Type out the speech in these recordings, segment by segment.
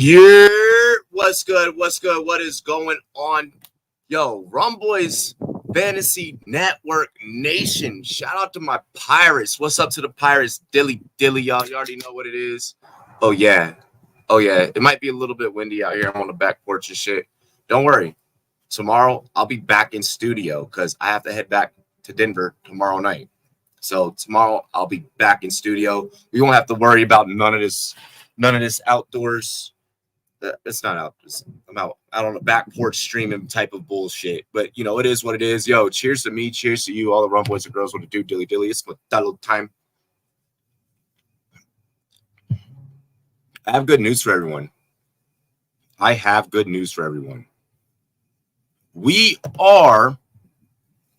Yeah, what's good? What's good? What is going on? Yo, Rumboyz Fantasy Network Nation. Shout out to my Pirates. What's up to the Pirates? Dilly, y'all. You already know what it is. Oh, yeah. It might be a little bit windy out here. I'm on the back porch and shit. Don't worry. Tomorrow, I'll be back in studio because I have to head back to Denver tomorrow night. So tomorrow, I'll be back in studio. We won't have to worry about none of this outdoors. It's not out. I'm out on the back porch streaming type of bullshit. But, you know, it is what it is. Yo, cheers to me. Cheers to you, all the rum boys and girls want to do dilly. It's Modelo time. I have good news for everyone. We are,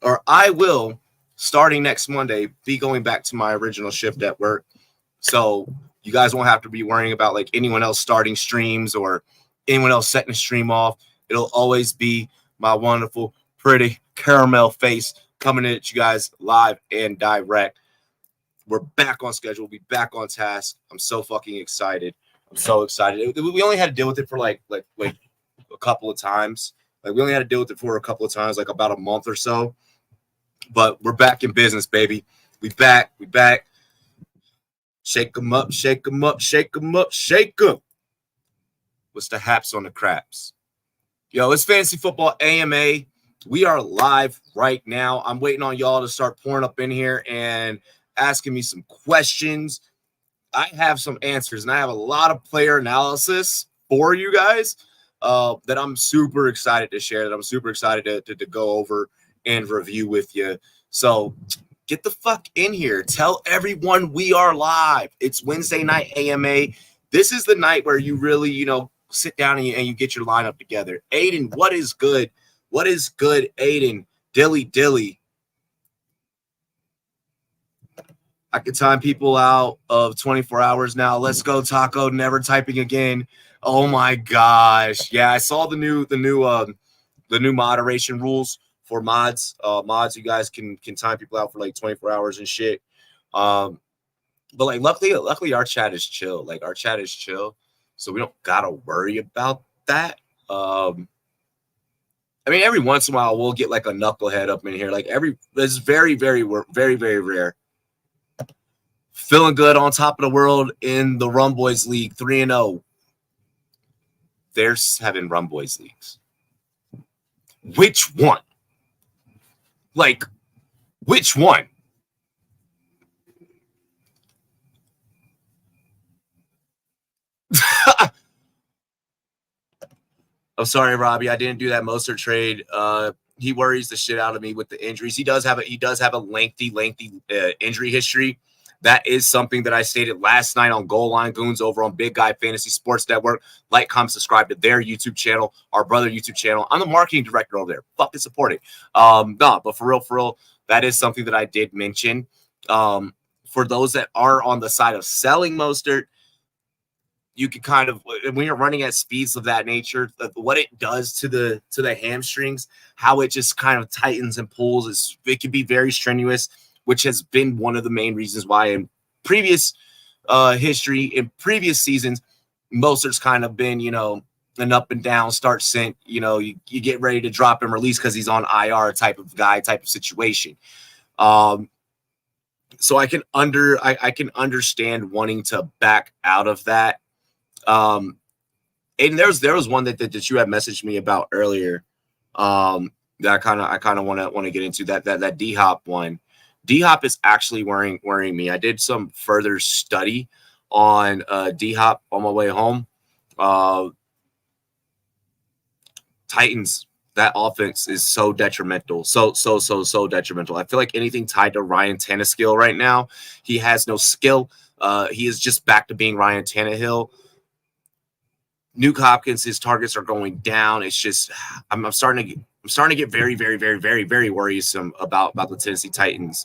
or I will, starting next Monday, be going back to my original shift at work. So you guys won't have to be worrying about like anyone else starting streams or anyone else setting a stream off. It'll always be my wonderful, pretty caramel face coming at you guys live and direct. We're back on schedule. We'll be back on task. I'm so fucking excited. We only had to deal with it for like a couple of times. Like we only had to deal with it for a couple of times, like about a month or so. But we're back in business, baby. We back. Shake them up. What's the haps on the craps? Yo, it's Fantasy Football AMA. We are live right now. I'm waiting on y'all to start pouring up in here and asking me some questions. I have some answers, and I have a lot of player analysis for you guys that I'm super excited to share, that I'm super excited to go over and review with you. So get the fuck in here. Tell everyone we are live. It's Wednesday night AMA. This is the night where you really, sit down and you get your lineup together. Aiden, what is good? What is good, Aiden? Dilly. I can time people out of 24 hours now. Let's go, Taco. Never typing again. Oh my gosh. Yeah, I saw the new moderation rules for mods. You guys can time people out for like 24 hours and shit. But like luckily our chat is chill. Like our chat is chill, so we don't gotta worry about that. I mean, every once in a while we'll get like a knucklehead up in here. Like it's very, very, very, very rare. Feeling good on top of the world in the Rumboyz League, 3-0. They're 7 Rumboyz leagues. Which one? Like, which one? I'm sorry, Robbie. I didn't do that Mostert trade. He worries the shit out of me with the injuries. He does have a lengthy injury history. That is something that I stated last night on Goal Line Goons over on Big Guy Fantasy Sports Network. Like, comment, subscribe to their YouTube channel, our brother YouTube channel. I'm the marketing director over there. Fucking support it. But for real, that is something that I did mention. For those that are on the side of selling Mostert, you can kind of, when you're running at speeds of that nature, what it does to the hamstrings, how it just kind of tightens and pulls, it can be very strenuous, which has been one of the main reasons why in previous history, in previous seasons, Mostert's kind of been, an up and down start sent, you get ready to drop and release because he's on IR type of guy, type of situation. So I can understand wanting to back out of that. And there was one that you had messaged me about earlier. That I kind of want to get into that D-Hop one. D-Hop is actually worrying me. I did some further study on D-Hop on my way home. Titans, that offense is so detrimental. So detrimental. I feel like anything tied to Ryan Tannehill right now, he has no skill. He is just back to being Ryan Tannehill. Nuke Hopkins, his targets are going down. It's just I'm starting to get very, very, very, very, very worrisome about the Tennessee Titans.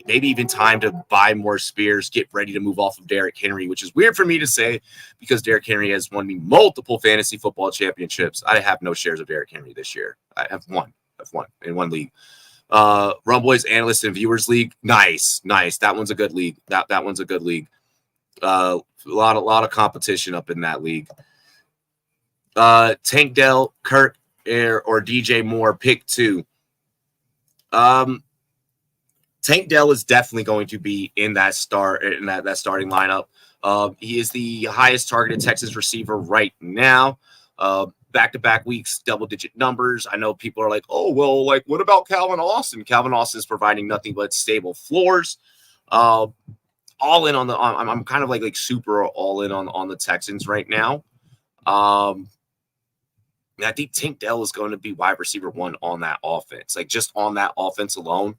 Maybe even time to buy more Spears, get ready to move off of Derrick Henry, which is weird for me to say because Derrick Henry has won me multiple fantasy football championships. I have no shares of Derrick Henry this year. I have one in one league. Rumboyz Analyst and Viewers League. Nice. That one's a good league. That one's a good league. A lot of competition up in that league. Tank Dell, Kirk, or DJ Moore, pick 2. Tank Dell is definitely going to be in that starting lineup. He is the highest targeted Texas receiver right now. Back-to-back weeks, double-digit numbers. I know people are like, oh, well, like, what about Calvin Austin? Calvin Austin is providing nothing but stable floors. All in on the. I'm kind of like super all in on the Texans right now. I think Tank Dell is going to be wide receiver 1 on that offense. Like, just on that offense alone,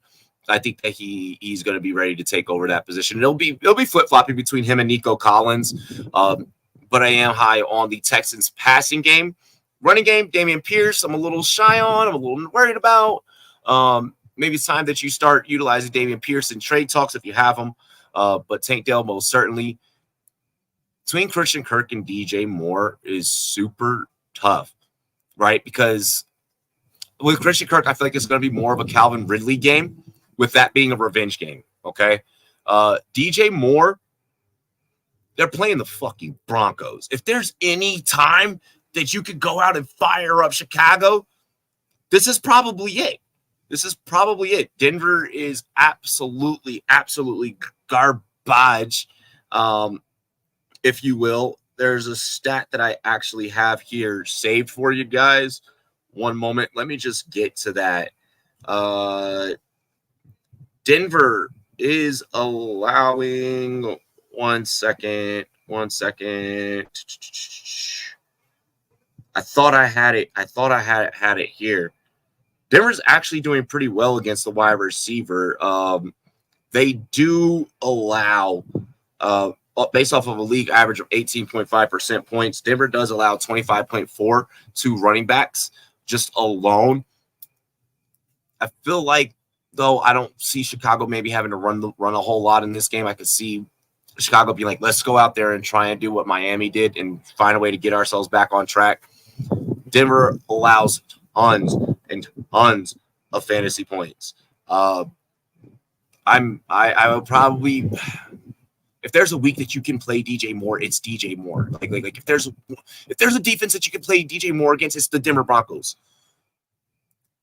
I think that he's going to be ready to take over that position. It'll be flip-flopping between him and Nico Collins. But I am high on the Texans passing game. Running game, Dameon Pierce, I'm a little shy on. I'm a little worried about. Maybe it's time that you start utilizing Dameon Pierce in trade talks if you have them. But Tank Dell most certainly. Between Christian Kirk and DJ Moore is super tough, right? Because with Christian Kirk, I feel like it's going to be more of a Calvin Ridley game, with that being a revenge game, okay? DJ Moore, they're playing the fucking Broncos. If there's any time that you could go out and fire up Chicago, this is probably it. Denver is absolutely garbage, if you will. There's a stat that I actually have here saved for you guys. One moment. Let me just get to that. Denver is allowing... One second. I thought I had it. Had it here. Denver's actually doing pretty well against the wide receiver. They do allow, based off of a league average of 18.5% points, Denver does allow 25.4 to running backs just alone. I feel like, though, I don't see Chicago maybe having to run a whole lot in this game. I could see Chicago being like, let's go out there and try and do what Miami did and find a way to get ourselves back on track. Denver allows tons and tons of fantasy points. I would probably, if there's a week that you can play DJ Moore, it's DJ Moore. Like if there's a defense that you can play DJ Moore against, it's the Denver Broncos.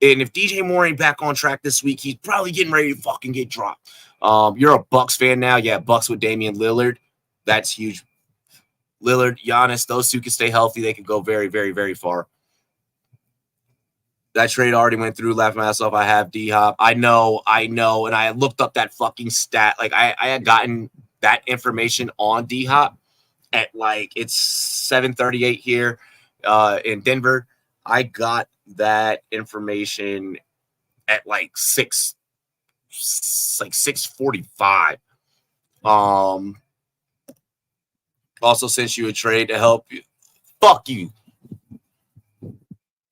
And if DJ Moore ain't back on track this week, he's probably getting ready to fucking get dropped. You're a Bucks fan now. Yeah, Bucks with Damian Lillard. That's huge. Lillard, Giannis, those two can stay healthy. They can go very, very, very far. That trade already went through. Laughing myself. I have D-Hop. I know. And I looked up that fucking stat. Like, I had gotten that information on D-Hop at, like, it's 7:38 here in Denver. I got that information at like 6:45. Also sent you a trade to help you. Fuck you.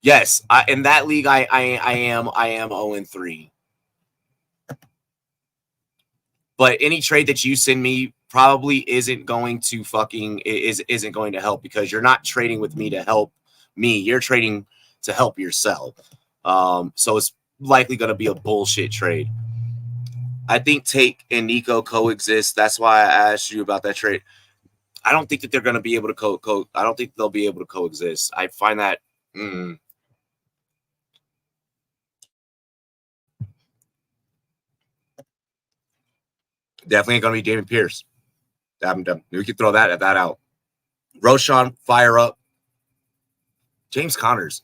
Yes, in that league I am 0-3. But any trade that you send me probably isn't going to isn't going to help, because you're not trading with me to help me. You're trading to help yourself. So it's likely going to be a bullshit trade. I think Tate and Nico coexist. That's why I asked you about that trade. I don't think that they're going to be able to I don't think they'll be able to coexist. I find that definitely going to be Dameon Pierce. We can throw that out. Roshan, fire up. James Connors.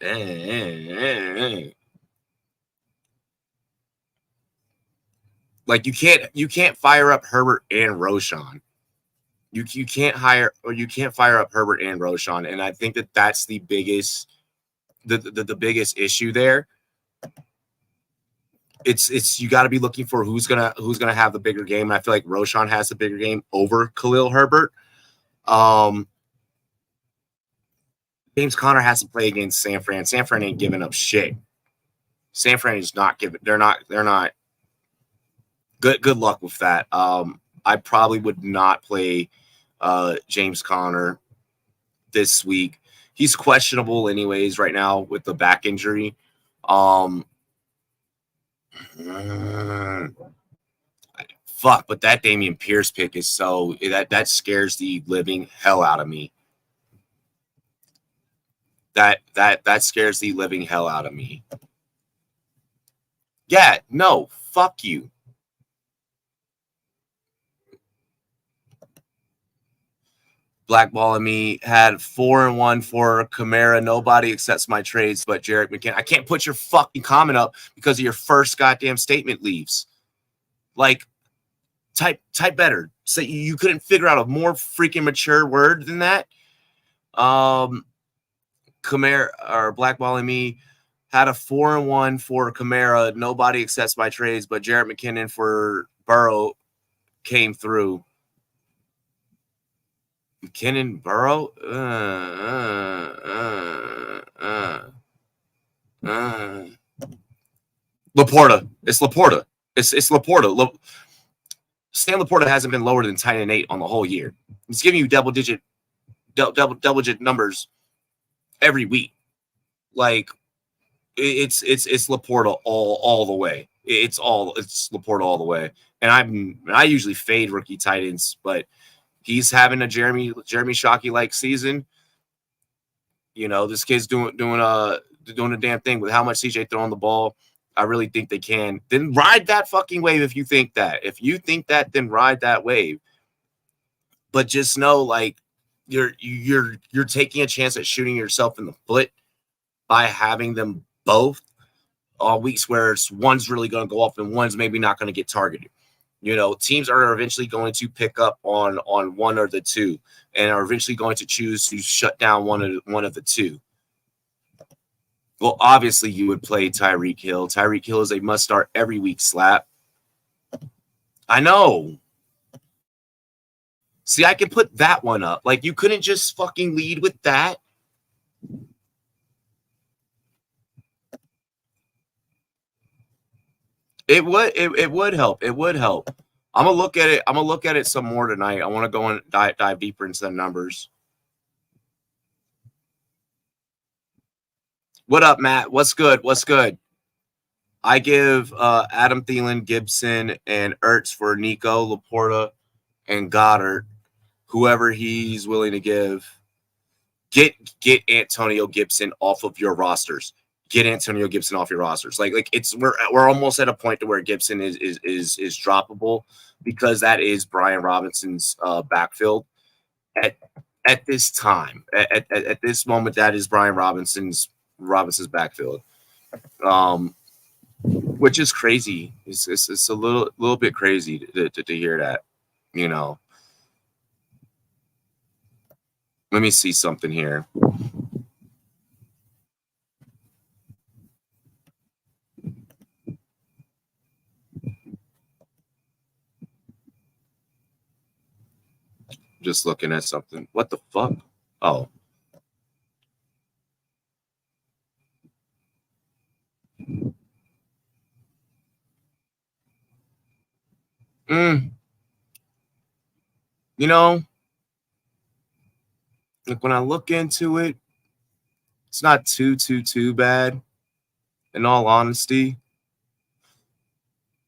Like, you can't fire up Herbert and Roshan. You can't fire up Herbert and Roshan, and I think that that's the biggest biggest issue there. It's you got to be looking for who's gonna have the bigger game. And I feel like Roshan has the bigger game over Khalil Herbert. James Conner has to play against San Fran. San Fran ain't giving up shit. San Fran is not giving. They're not. Good luck with that. I probably would not play James Conner this week. He's questionable anyways right now with the back injury. I Fuck, but that Damian Pierce pick is so that scares the living hell out of me. That scares the living hell out of me. Yeah, no, fuck you. Blackballing me, had 4-1 for Kamara. Nobody accepts my trades but Jerick McKinnon. I can't put your fucking comment up because of your first goddamn statement leaves. Like, type better. Say you couldn't figure out a more freaking mature word than that. Kamara or Blackballing me had a 4-1 for Kamara. Nobody accepts my trades but Jerick McKinnon for Burrow came through. McKinnon, Burrow, Laporta. It's Laporta. It's Laporta. Sam Laporta hasn't been lower than 10-8 on the whole year. He's giving you double digit numbers every week. Like it's Laporta all the way. It's Laporta all the way. And I usually fade rookie tight ends, but he's having a Jeremy Shockey like season. You know, this kid's doing a damn thing with how much CJ throwing the ball. I really think they can. Then ride that fucking wave if you think that. If you think that, then ride that wave. But just know, like, you're taking a chance at shooting yourself in the foot by having them both on weeks where one's really going to go off and one's maybe not going to get targeted. You know, teams are eventually going to pick up on one or the two, and are eventually going to choose to shut down one of the two. Well, obviously, you would play Tyreek Hill. Tyreek Hill is a must-start every week slap. I know. See, I can put that one up. Like, you couldn't just fucking lead with that. It would help. It would help. I'm gonna look at it. I'm gonna look at it some more tonight. I want to go and dive deeper into the numbers. What up, Matt? What's good? What's good? I give Adam Thielen, Gibson, and Ertz for Nico, Laporta, and Goddard. Whoever he's willing to give. Get Antonio Gibson off of your rosters. Get Antonio Gibson off your rosters. Like we're almost at a point to where Gibson is droppable because that is Brian Robinson's backfield at this time. At this moment, that is Brian Robinson's backfield. Which is crazy. It's a little bit crazy to hear that, you know. Let me see something here. Just looking at something. What the fuck? Oh. You know, like when I look into it, it's not too bad, in all honesty.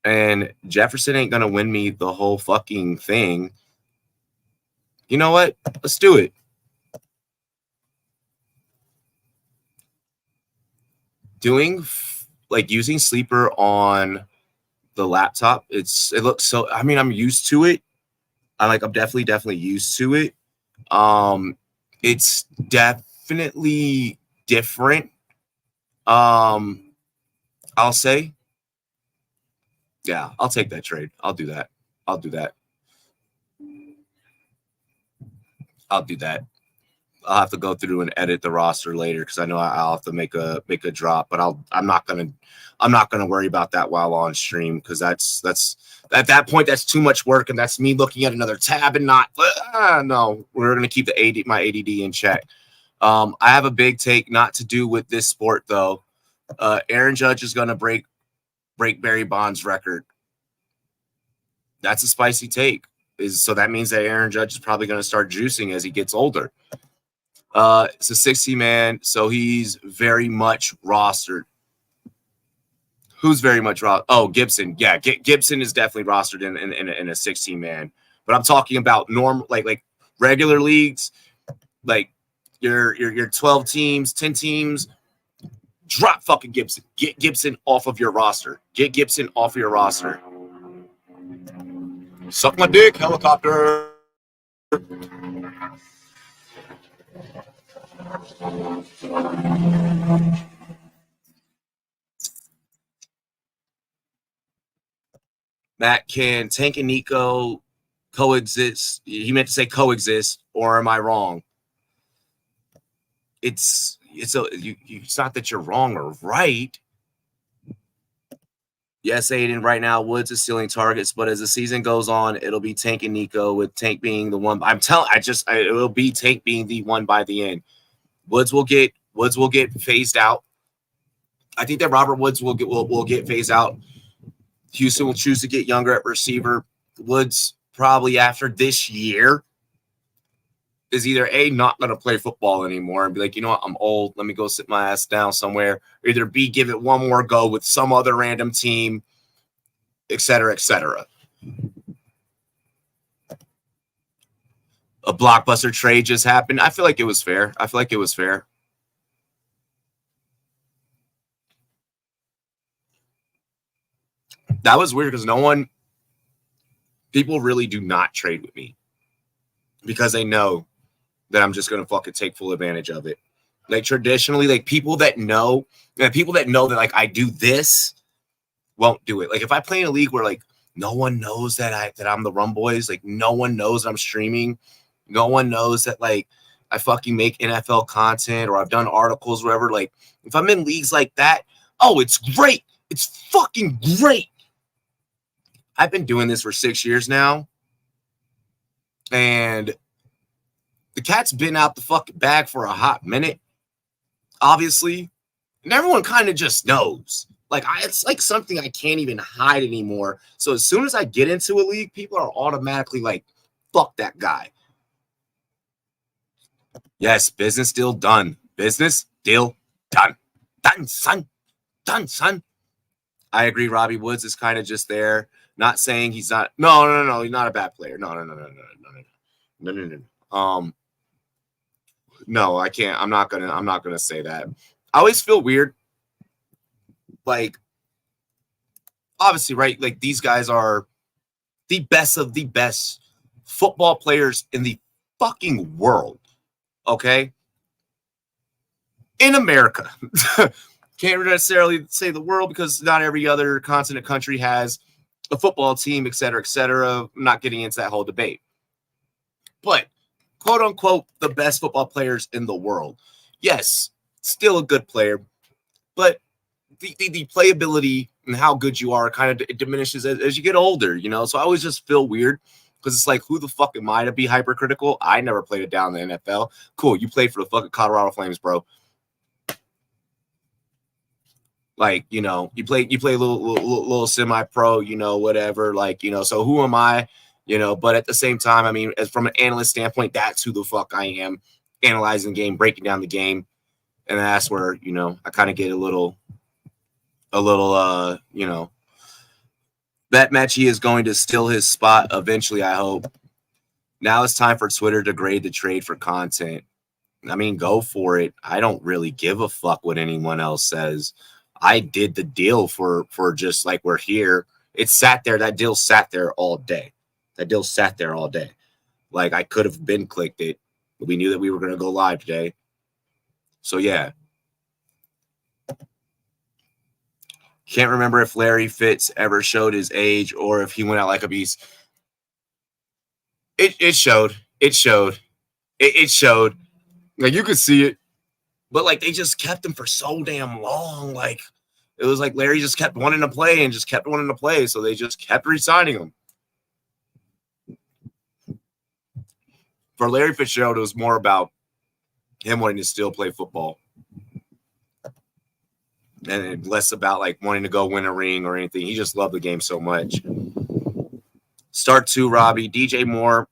And Jefferson ain't gonna win me the whole fucking thing. You know what? Let's do it. Doing like using Sleeper on the laptop, it looks so. I mean, I'm used to it. I'm definitely used to it. It's definitely different. I'll say. Yeah, I'll take that trade. I'll do that. I'll do that. I'll have to go through and edit the roster later because I know I'll have to make a drop, but I'm not gonna worry about that while on stream because that's at that point that's too much work and that's me looking at another tab and not no, we're gonna keep my ADD in check. I have a big take not to do with this sport though. Aaron Judge is gonna break Barry Bonds' record. That's a spicy take. So that means that Aaron Judge is probably going to start juicing as he gets older. It's a 60-man, so he's very much rostered. Who's very much raw? Oh, Gibson. Yeah, Gibson is definitely rostered in a 16 man. But I'm talking about normal like regular leagues, like your 12 teams, 10 teams. Drop fucking Gibson. Get Gibson off of your roster. Get Gibson off of your roster. Suck my dick, helicopter. Matt, can Tank and Nico coexist? He meant to say coexist, or am I wrong? It's not that you're wrong or right. Yes, Aiden, right now Woods is stealing targets, but as the season goes on, it'll be Tank and Nico, with Tank being the one. It will be Tank being the one by the end. Woods will get phased out. I think that Robert Woods will get phased out. Houston will choose to get younger at receiver. Woods probably after this year is either A, not going to play football anymore and be like, you know what, I'm old. Let me go sit my ass down somewhere. Or either B, give it one more go with some other random team, et cetera, et cetera. A blockbuster trade just happened. I feel like it was fair. That was weird because people really do not trade with me because they know that I'm just going to fucking take full advantage of it. Like traditionally, like people that know that like I do this won't do it. Like if I play in a league where like no one knows that I'm the Rumboyz, like no one knows I'm streaming, no one knows that like I fucking make NFL content or I've done articles, whatever. Like if I'm in leagues like that, oh, it's great. It's fucking great. I've been doing this for 6 years now, and the cat's been out the fucking bag for a hot minute, obviously, and everyone kind of just knows. Like it's like something I can't even hide anymore. So as soon as I get into a league, people are automatically like, "Fuck that guy." Yes, business deal done. Business deal done. Done, son. Done, son. I agree. Robbie Woods is kind of just there. Not saying he's not. No. He's not a bad player. No. No, I can't. I'm not gonna say that. I always feel weird. Like, obviously, right? Like these guys are the best of the best football players in the fucking world. Okay, in America. Can't necessarily say the world because not every other continent country has a football team, et cetera, et cetera. I'm not getting into that whole debate. But, quote unquote, the best football players in the world. Yes, still a good player, but the playability and how good you are kind of it diminishes as you get older, you know? So I always just feel weird because it's like, who the fuck am I to be hypercritical? I never played it down in the NFL. Cool, you played for the fucking Colorado Flames, bro. Like, you know, you play a little semi-pro, you know, whatever. Like, you know, so who am I? You know, but at the same time, I mean, as from an analyst standpoint, that's who the fuck I am, analyzing the game, breaking down the game. And that's where, you know, I kind of get a little, you know, Bet Mechie is going to steal his spot eventually, I hope. Now it's time for Twitter to grade the trade for content. I mean, go for it. I don't really give a fuck what anyone else says. I did the deal for just like we're here. It sat there. That deal sat there all day. Like I could have been clicked it, but we knew that we were going to go live today. So yeah. Can't remember if Larry Fitz ever showed his age or if he went out like a beast. It showed. It showed. Like you could see it. But like they just kept him for so damn long. Like it was like Larry just kept wanting to play So they just kept re-signing him. For Larry Fitzgerald, it was more about him wanting to still play football. And less about like wanting to go win a ring or anything. He just loved the game so much. Start 2, Robbie, DJ Moore,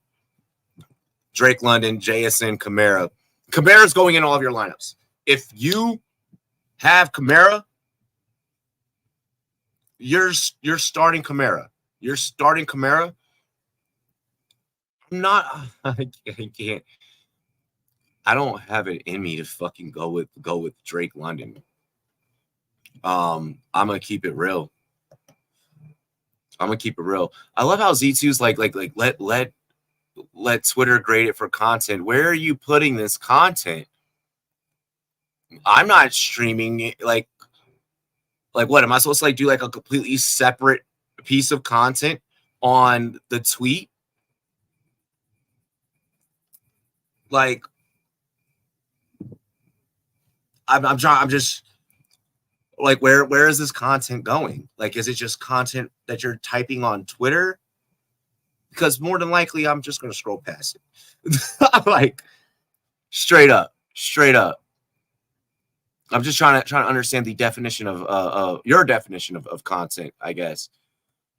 Drake London, JSN, Kamara. Kamara's going in all of your lineups. If you have Kamara, You're starting Kamara. You're starting Kamara. I'm not. I can't. I don't have it in me to fucking go with Drake London. I'm gonna keep it real. I love how Z2's like let Twitter grade it for content. Where are you putting this content? I'm not streaming it. Like what am I supposed to like do like a completely separate piece of content on the tweet? Like I'm just like where is this content going? Like, is it just content that you're typing on Twitter? Because more than likely I'm just gonna scroll past it. Like straight up. I'm just trying to understand the definition of your definition of content, I guess.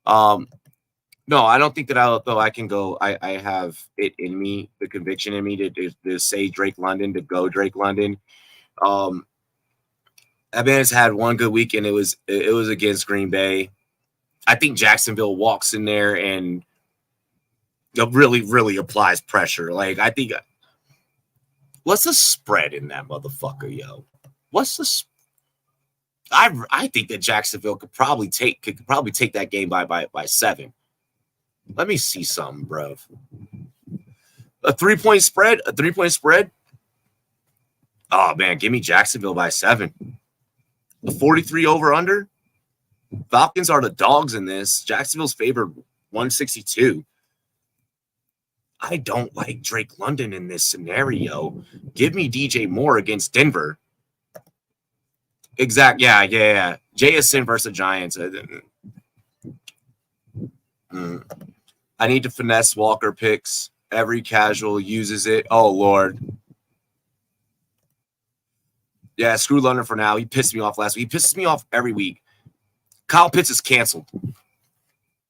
No, I don't think that I can go. I have it in me, the conviction in me to say Drake London, to go Drake London. That man has had one good week, and it was against Green Bay. I think Jacksonville walks in there and really applies pressure. Like, I think, what's the spread in that motherfucker, yo? What's the? I think that Jacksonville could probably take that game by 7. Let me see something, bro. A 3-point spread. Oh man, give me Jacksonville by 7. A 43 over under. Falcons are the dogs in this. Jacksonville's favored 162. I don't like Drake London in this scenario. Give me DJ Moore against Denver. Exact. Yeah. JSN versus the Giants. I need to finesse Walker picks. Every casual uses it. Oh, Lord. Yeah, screw London for now. He pissed me off last week. He pisses me off every week. Kyle Pitts is canceled.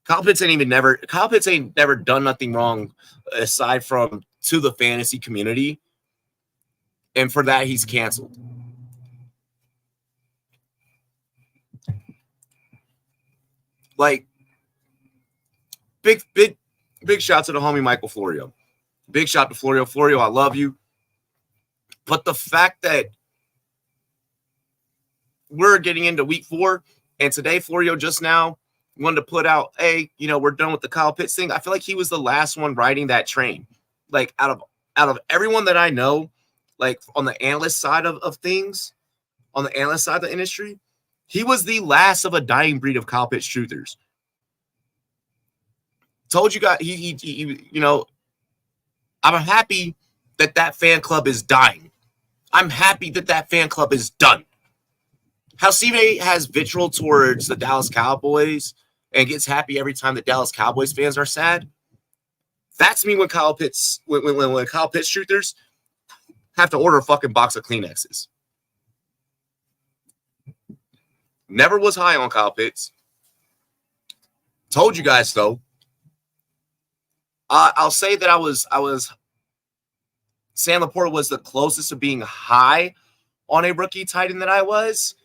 Kyle Pitts ain't never done nothing wrong aside from to the fantasy community. And for that, he's canceled. Like, big shout to the homie Michael Florio. Big shout to Florio. Florio, I love you. But the fact that we're getting into week 4, and today Florio just now wanted to put out, hey, we're done with the Kyle Pitts thing. I feel like he was the last one riding that train. Like, out of everyone that I know, like on the analyst side of things, on the analyst side of the industry, he was the last of a dying breed of Kyle Pitts truthers. Told you guys, I'm happy that fan club is dying. I'm happy that fan club is done. How Steve has vitriol towards the Dallas Cowboys and gets happy every time the Dallas Cowboys fans are sad. That's me when Kyle Pitts, when Kyle Pitts truthers have to order a fucking box of Kleenexes. Never was high on Kyle Pitts. Told you guys so. I'll say that I was Sam Laporta was the closest to being high on a rookie tight end that I was.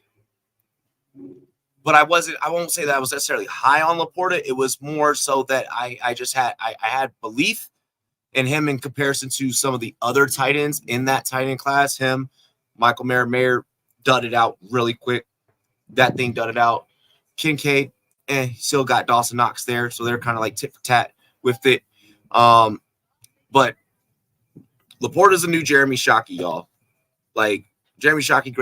But I won't say that I was necessarily high on Laporta. It was more so that I had belief in him in comparison to some of the other tight ends in that tight end class. Him, Michael Mayer dudded out really quick. That thing dudded out. Kincaid, still got Dawson Knox there. So they're kind of like tit for tat with it. But Laporta's a new Jeremy Shockey, y'all. Like, Jeremy Shockey,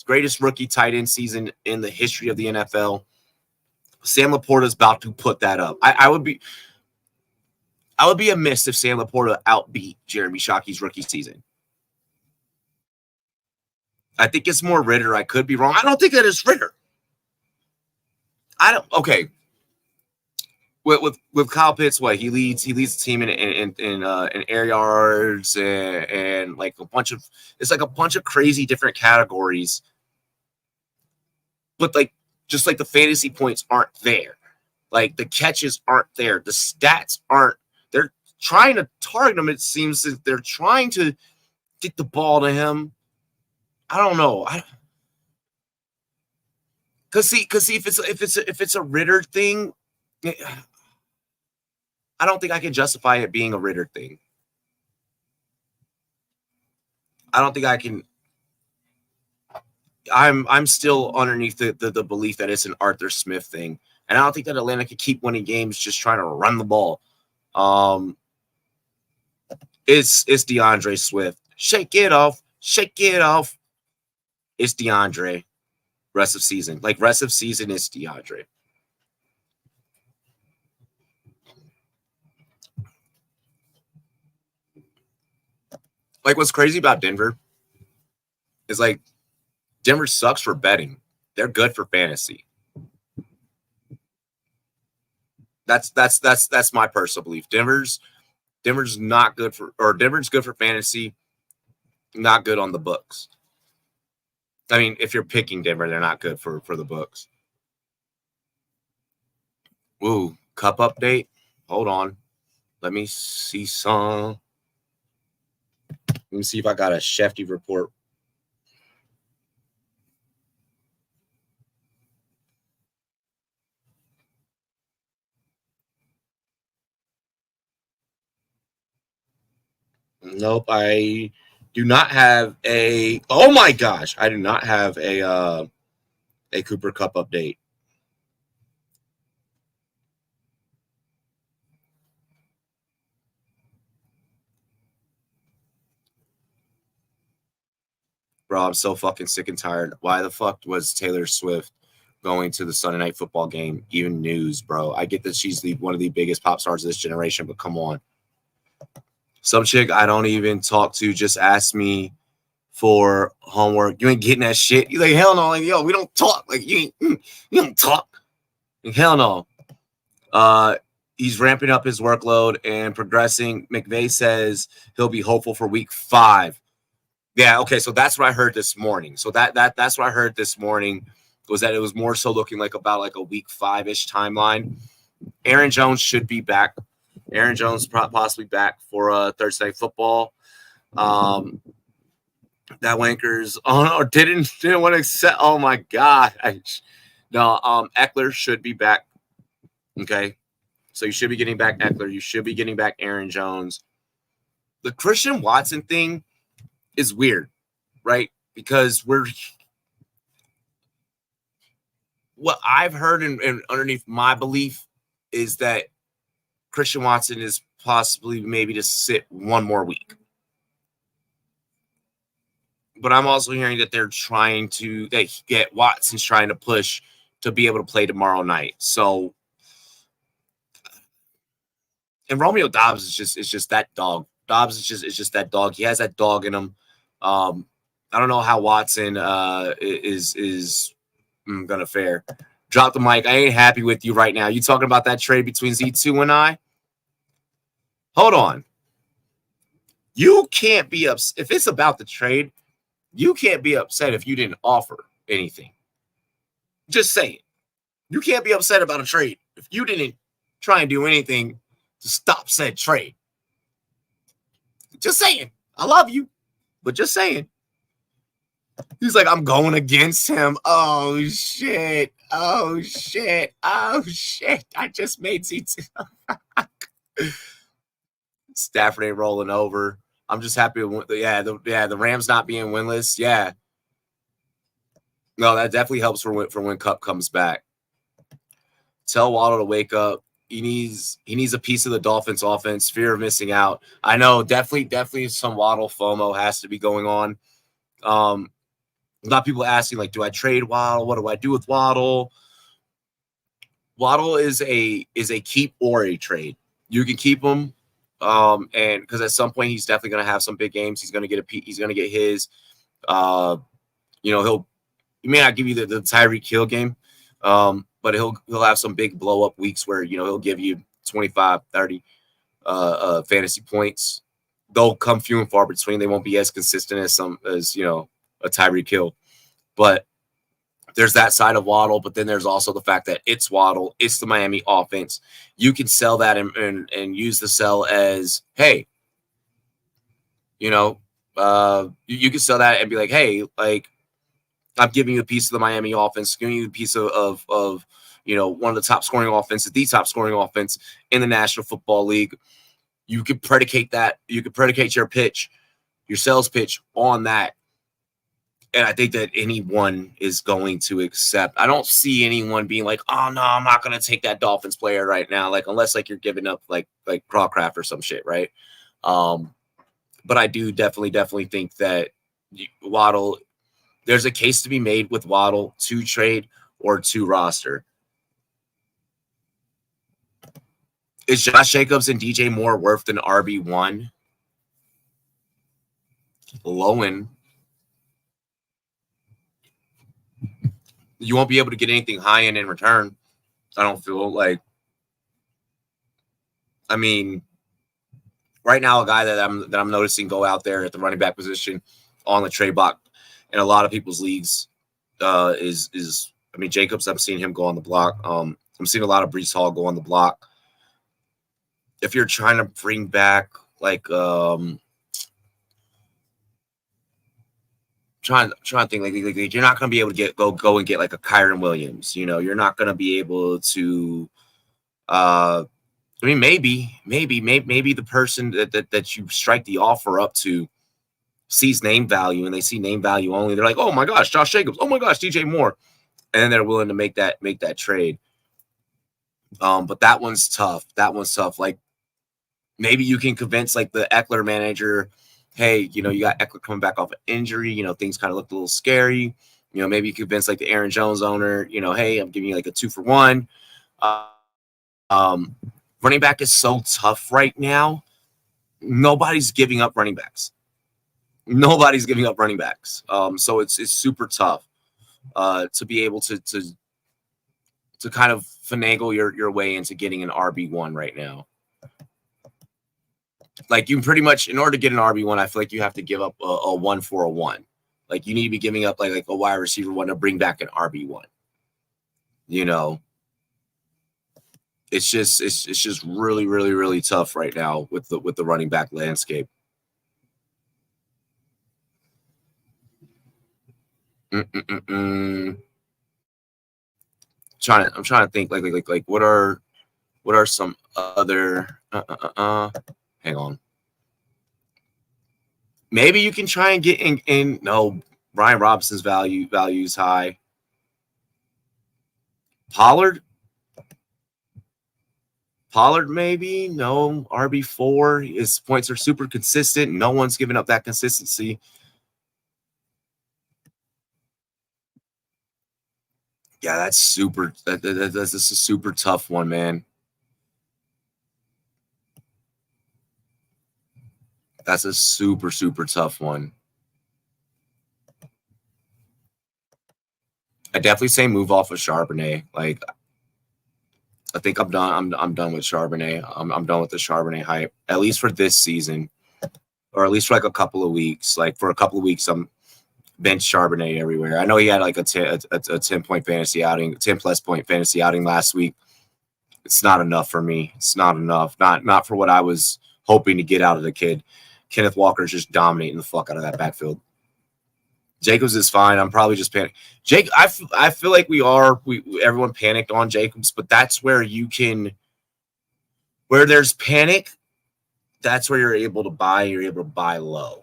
greatest rookie tight end season in the history of the NFL. Sam Laporta's about to put that up. I would be amiss if Sam Laporta outbeat Jeremy Shockey's rookie season. I think it's more Ritter. I could be wrong. I don't think that is Ritter. Okay. With Kyle Pitts, what he leads the team in air yards and like a bunch of crazy different categories, but like just like the fantasy points aren't there, like the catches aren't there, the stats aren't. They're trying to target him. It seems that they're trying to get the ball to him. I don't know. Cause see, if it's a Ritter thing, I don't think I can justify it being a Ritter thing. I don't think I can. I'm still underneath the belief that it's an Arthur Smith thing, and I don't think that Atlanta could keep winning games just trying to run the ball. It's DeAndre Swift. Shake it off. Shake it off. It's DeAndre. Rest of season. Like, rest of season is DeAndre. Like, what's crazy about Denver is, like, Denver sucks for betting. They're good for fantasy. That's my personal belief. Denver's not good for, or Denver's good for fantasy, not good on the books. I mean, if you're picking Denver, they're not good for the books. Ooh, cup update. Hold on. Let me see some. Let me see if I got a Shefty report. Nope, I do not have a. Oh my gosh, I do not have a Cooper Cup update. Bro, I'm so fucking sick and tired. Why the fuck was Taylor Swift going to the Sunday Night Football game even news, bro? I get that she's one of the biggest pop stars of this generation, but come on. Some chick I don't even talk to just asked me for homework. You ain't getting that shit. You're like, hell no. Like, yo, we don't talk. Like, you don't talk. Like, hell no. He's ramping up his workload and progressing. McVay says he'll be hopeful for week 5. Yeah, okay, so that's what I heard this morning. So that's what I heard this morning, was that it was more so looking like about like a week 5-ish timeline. Aaron Jones should be back. Aaron Jones possibly back for Thursday Night Football. That wankers didn't want to accept. Oh my god. Eckler should be back. Okay. So you should be getting back Eckler. You should be getting back Aaron Jones. The Christian Watson thing is weird, right? Because what I've heard and underneath my belief is that Christian Watson is possibly maybe to sit one more week. But I'm also hearing that Watson's trying to push to be able to play tomorrow night. So, and Romeo Doubs is just that dog. Dobbs is just that dog. He has that dog in him. I don't know how Watson is gonna fare. Drop the mic. I ain't happy with you right now. You talking about that trade between Z2 and I? Hold on. You can't be upset if it's about the trade. You can't be upset if you didn't offer anything. Just say it. You can't be upset about a trade if you didn't try and do anything to stop said trade. Just saying. I love you, but just saying. He's like, I'm going against him. Oh, shit. Oh, shit. Oh, shit. I just made Z2. Stafford ain't rolling over. I'm just happy with the Rams not being winless. Yeah. No, that definitely helps for when Cup comes back. Tell Waddle to wake up. He needs a piece of the Dolphins offense. Fear of missing out. I know, definitely some Waddle FOMO has to be going on. A lot of people asking, like, do I trade Waddle? What do I do with Waddle? Waddle is a keep or a trade. You can keep him, and because at some point he's definitely going to have some big games. He's going to get his. He may not give you the Tyreek Hill game, but he'll have some big blow up weeks where he'll give you 25, 30 fantasy points. They'll come few and far between. They won't be as consistent as a Tyreek Hill, but there's that side of Waddle. But then there's also the fact that it's Waddle, it's the Miami offense. You can sell that and use the sell as, hey, you can sell that and be like, hey, like, I'm giving you a piece of the Miami offense, giving you a piece of one of the top scoring offenses, the top scoring offense in the National Football League. You could predicate that. You could predicate your pitch, your sales pitch on that. And I think that anyone is going to accept. I don't see anyone being like, oh, no, I'm not going to take that Dolphins player right now. Like, unless like you're giving up like Crawcraft or some shit, right? But I do definitely think that Waddle, there's a case to be made with Waddle to trade or to roster. Is Josh Jacobs and DJ Moore worth an RB1? Lowen. You won't be able to get anything high end in return. I don't feel like. I mean, right now, a guy that I'm noticing go out there at the running back position on the trade block in a lot of people's leagues is Jacobs. I'm seeing him go on the block. I'm seeing a lot of Breece Hall go on the block. If you're trying to bring back like trying to think like you're not going to be able to go and get like a Kyron Williams. You're not going to be able to. Maybe the person that you strike the offer up to sees name value and they see name value only. They're like, oh my gosh, Josh Jacobs. Oh my gosh, DJ Moore, and then they're willing to make that trade. But that one's tough. Like maybe you can convince like the Eckler manager, hey, you got Eckler coming back off an injury. Things kind of look a little scary. Maybe you convince like the Aaron Jones owner, hey, I'm giving you like a 2-for-1. Running back is so tough right now. Nobody's giving up running backs. So it's super tough to be able to kind of finagle your way into getting an RB1 right now. Like you pretty much, in order to get an RB1, I feel like you have to give up a 1 for a 1. Like you need to be giving up like a wide receiver 1 to bring back an RB1. It's just really, really, really tough right now with the running back landscape. I'm trying to think like what are some other hang on. Maybe you can try and get in no, Brian Robinson's value is high. Pollard maybe, no, RB4. His points are super consistent. No one's giving up that consistency. Yeah, that's super. That's a super tough one, man. That's a super, super tough one. I definitely say move off of Charbonnet. Like, I think I'm done. I'm done with Charbonnet. I'm done with the Charbonnet hype, at least for this season, or at least for like a couple of weeks. Like for a couple of weeks, I'm bench Charbonnet everywhere. I know he had like a 10-point fantasy outing, 10+ point fantasy outing last week. It's not enough for me. It's not enough. Not for what I was hoping to get out of the kid. Kenneth Walker's just dominating the fuck out of that backfield. Jacobs is fine. I'm probably just panicked. I feel like everyone panicked on Jacobs, but that's where where there's panic, that's where you're able to buy. You're able to buy low.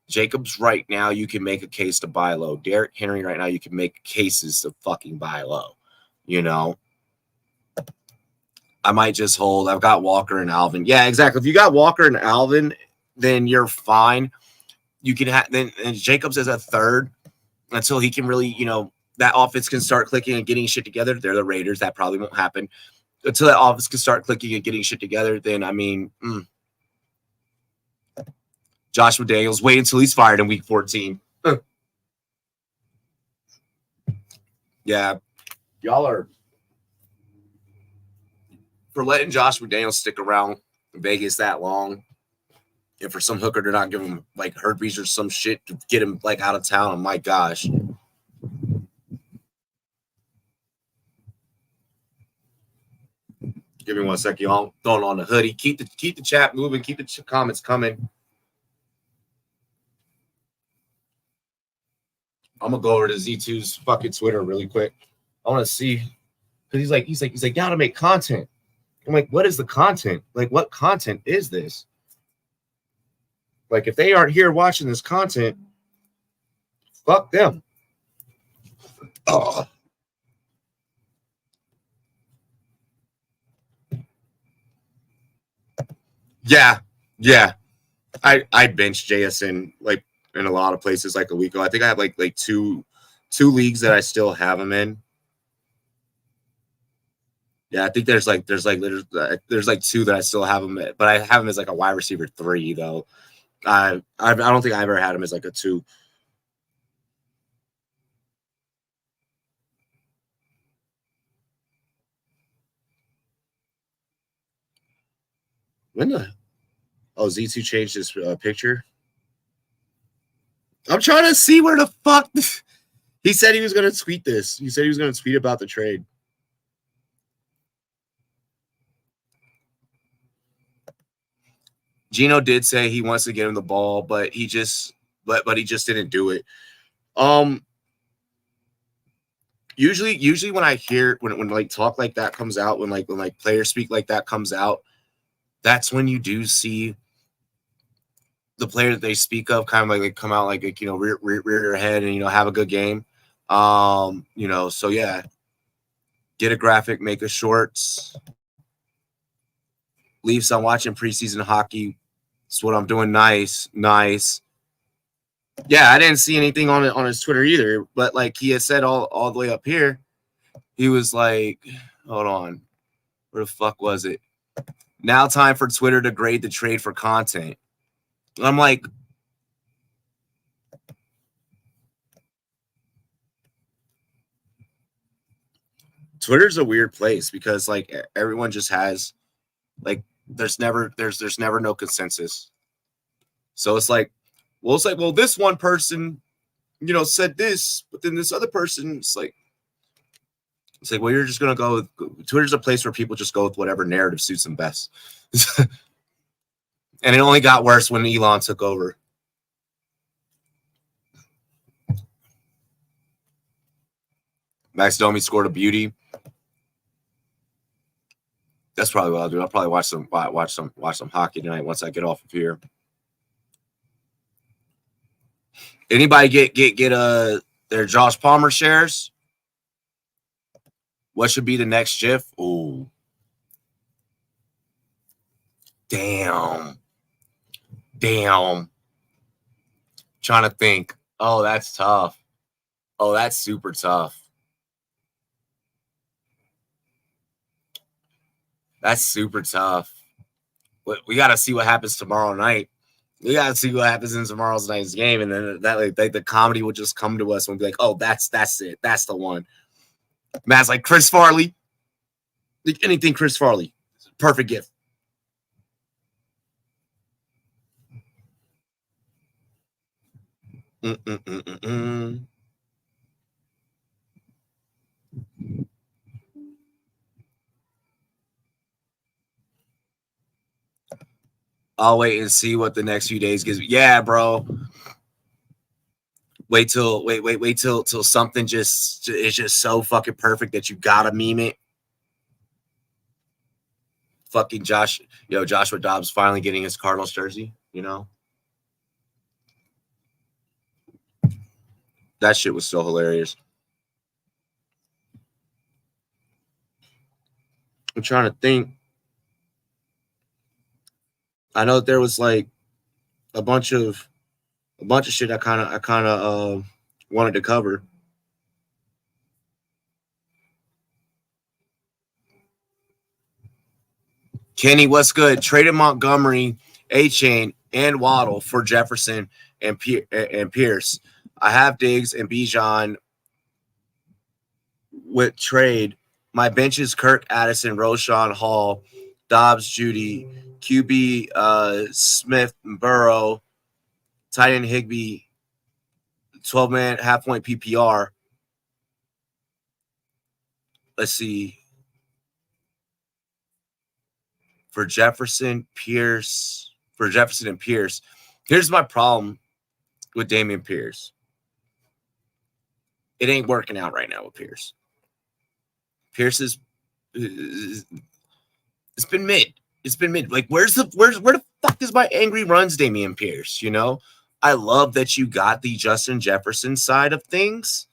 Jacobs right now, you can make a case to buy low. Derrick Henry right now, you can make cases to fucking buy low. I might just hold. I've got Walker and Alvin. Yeah, exactly. If you got Walker and Alvin, then you're fine. You can have then Jacobs as a third until he can really, that offense can start clicking and getting shit together. They're the Raiders. That probably won't happen until that offense can start clicking and getting shit together. Then Joshua Daniels, wait until he's fired in week 14. Yeah, y'all are for letting Joshua Daniels stick around in Vegas that long. And for some hooker to not give him like herpes or some shit to get him like out of town. Oh my gosh. Give me 1 second, y'all. Throwing on the hoodie. Keep the chat moving. Keep the comments coming. I'm gonna go over to Z2's fucking Twitter really quick. I want to see because he's like, gotta make content. I'm like, what is the content? Like, what content is this? Like, if they aren't here watching this content, fuck them. Oh. Yeah. I benched JSN like in a lot of places like a week ago. I think I have like two leagues that I still have him in. Yeah, I think there's like two that I still have him at, but I have him as like a wide receiver 3 though. I don't think I ever had him as like a 2. When the Z2 changed his picture? I'm trying to see where the fuck he said he was going to tweet this. He said he was going to tweet about the trade. Gino did say he wants to get him the ball, but he just didn't do it. Usually when I hear when like talk like that comes out, when players speak like that comes out, that's when you do see the player that they speak of kind of like come out like rear your head and have a good game. So yeah, get a graphic, make a shorts. Leafs, I'm watching preseason hockey. That's what I'm doing. Nice. Yeah, I didn't see anything on his Twitter either, but like he had said all the way up here, he was like, hold on, where the fuck was it? Now time for Twitter to grade the trade for content. I'm like, Twitter's a weird place because like everyone just has like there's never no consensus. So it's like, well, this one person, said this, but then this other person, it's like, well, you're just gonna go with Twitter's a place where people just go with whatever narrative suits them best. And it only got worse when Elon took over. Max Domi scored a beauty. That's probably what I'll do. I'll probably watch some hockey tonight once I get off of here. Anybody get their Josh Palmer shares? What should be the next GIF? Ooh. Damn. Trying to think. Oh, that's tough. Oh, that's super tough. That's super tough. We got to see what happens tomorrow night. We got to see what happens in tomorrow's night's game, and then that the comedy will just come to us and be like, "Oh, that's it. That's the one." Matt's like Chris Farley. Like anything Chris Farley. Perfect gift. I'll wait and see what the next few days gives me. Yeah, bro. Wait till something just is just so fucking perfect that you gotta meme it. Fucking Joshua Dobbs finally getting his Cardinals jersey, That shit was so hilarious. I'm trying to think. I know that there was like a bunch of shit I kind of wanted to cover. Kenny, what's good? Traded Montgomery, A-Chain, and Waddle for Jefferson and Pierce. I have Diggs and Bijan with trade. My bench is Kirk, Addison, Roshan, Hall, Dobbs, Judy, QB, Smith, Burrow, tight end Higbee, 12-man half-point PPR. Let's see. For Jefferson and Pierce. Here's my problem with Dameon Pierce. It ain't working out right now with Pierce. Pierce is it's been mid. It's been mid. Like, where the fuck is my angry runs, Damian Pierce? You know, I love that you got the Justin Jefferson side of things.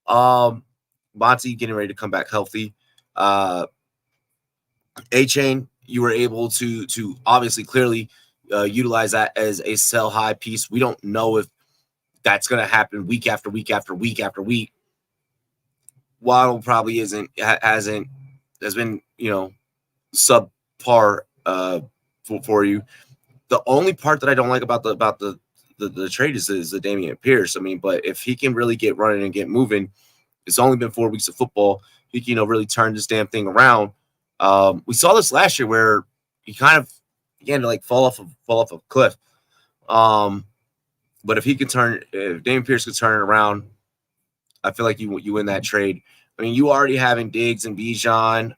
Monty getting ready to come back healthy. A-Chain, you were able to obviously clearly utilize that as a sell high piece. We don't know if that's going to happen week after week after week after week. Waddle probably has been, you know, subpar for you. The only part that I don't like about the trade is the Damian Pierce. I mean, but if he can really get running and get moving, it's only been 4 weeks of football. He can, you know, really turn this damn thing around. We saw this last year where he kind of began to like fall off a cliff. But if Damian Pierce could turn it around, I feel like you win that trade. I mean, you already having Diggs and Bijan.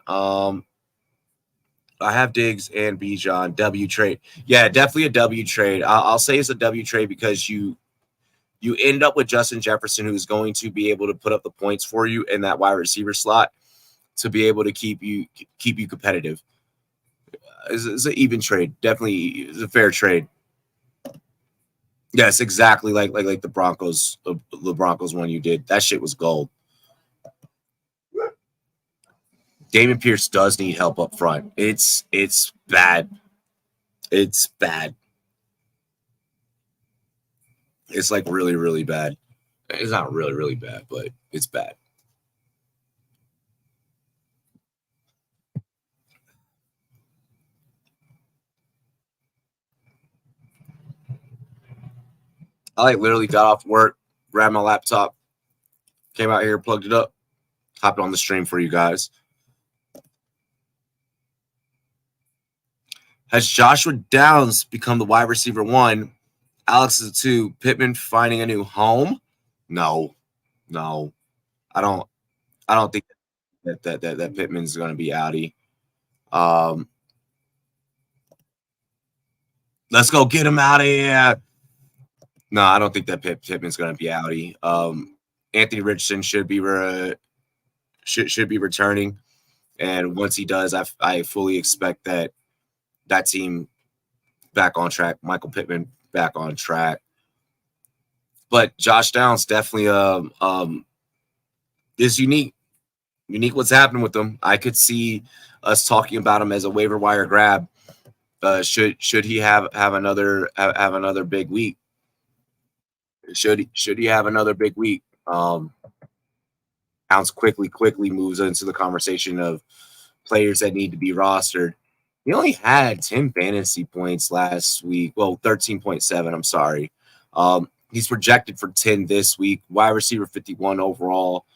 I have Diggs and Bijan. W trade. Yeah, definitely a W trade. I'll say it's a W trade because you end up with Justin Jefferson, who's going to be able to put up the points for you in that wide receiver slot to be able to keep you competitive. It's an even trade. Definitely it's a fair trade. Yes, exactly like the Broncos one you did. That shit was gold. Damian Pierce does need help up front. It's bad. It's bad. It's like really, really bad. It's not really, really bad, but it's bad. I like literally got off work, grabbed my laptop, came out here, plugged it up, hopped on the stream for you guys. Has Joshua Downs become the wide receiver 1? Alex is a 2. Pittman finding a new home? No. I don't think that Pittman's going to be outie. Let's go get him out of here. No, I don't think that Pittman's going to be outie. Anthony Richardson should be returning, and once he does, I fully expect that team back on track. Michael Pittman back on track. But Josh Downs definitely is unique. Unique what's happening with him. I could see us talking about him as a waiver wire grab. Should he have another big week? Should he have another big week? Downs quickly moves into the conversation of players that need to be rostered. He only had 10 fantasy points last week. Well, 13.7. I'm sorry. He's projected for 10 this week. Wide receiver 51 overall.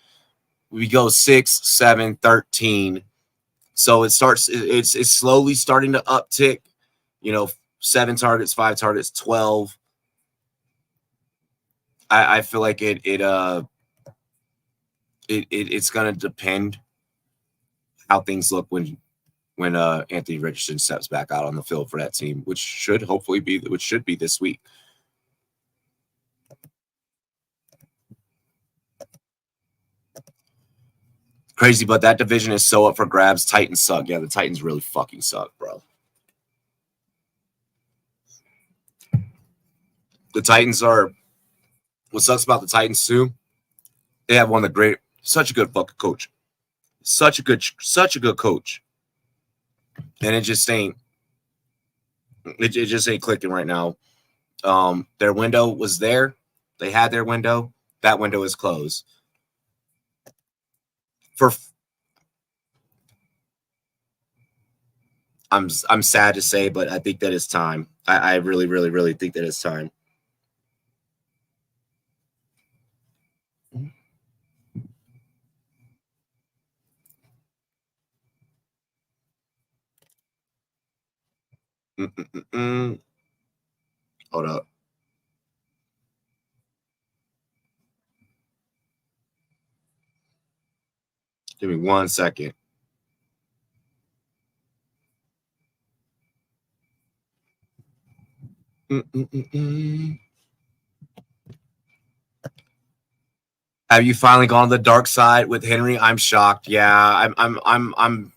We go 6, 7, 13. So it's slowly starting to uptick. You know, 7 targets, 5 targets, 12. I feel like it's gonna depend how things look when Anthony Richardson steps back out on the field for that team, which should be this week. Crazy, but that division is so up for grabs. Titans suck. Yeah, the Titans really fucking suck, bro. The Titans are what sucks about the Titans too. They have such a good fucking coach. Such a good coach. And it just ain't clicking right now. Their window was there. They had their window. That window is closed. I'm sad to say, but I think that it's time. I really, really, really think that it's time. Hold up. Give me 1 second. Have you finally gone to the dark side with Henry? I'm shocked. Yeah, I'm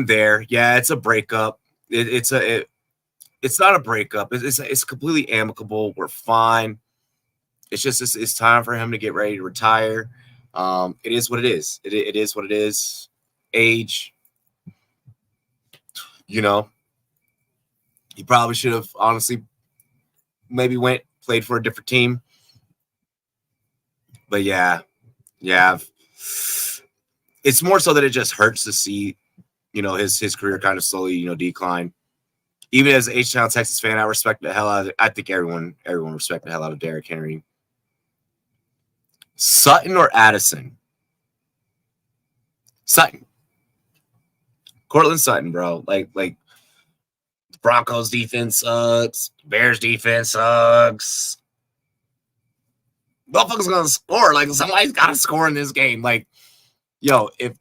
there. Yeah, it's a breakup. It's not a breakup. It's completely amicable. We're fine. It's just it's time for him to get ready to retire. It is what it is. It is what it is. Age, you know, he probably should have honestly maybe played for a different team. But yeah, it's more so that it just hurts to see, his career kind of slowly, decline. Even as an H-Town Texas fan, I respect the hell out of it. I think everyone respect the hell out of Derrick Henry. Sutton or Addison? Sutton. Cortland Sutton, bro. Like Broncos defense sucks. Bears defense sucks. Motherfuckers gonna score. Like, somebody's gotta score in this game. Like, if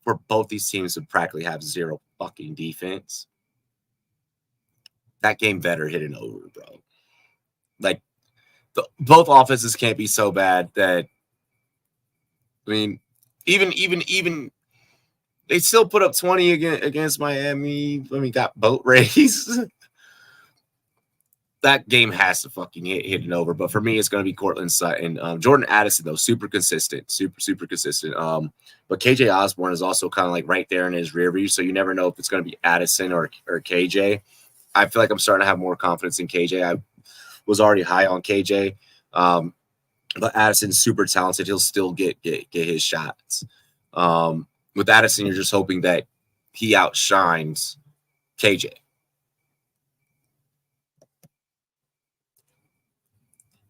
for both these teams to practically have zero fucking defense, that game better hit an over, bro. Like, both offenses can't be so bad that, I mean, even they still put up 20 against Miami. I mean, got boat race. That game has to fucking hit it over. But for me, it's going to be Cortland Sutton. Jordan Addison, though, super consistent. Super consistent. But KJ Osborne is also kind of like right there in his rear view. So you never know if it's going to be Addison or KJ. I feel like I'm starting to have more confidence in KJ. I was already high on KJ. But Addison's super talented. He'll still get his shots. With Addison, you're just hoping that he outshines KJ.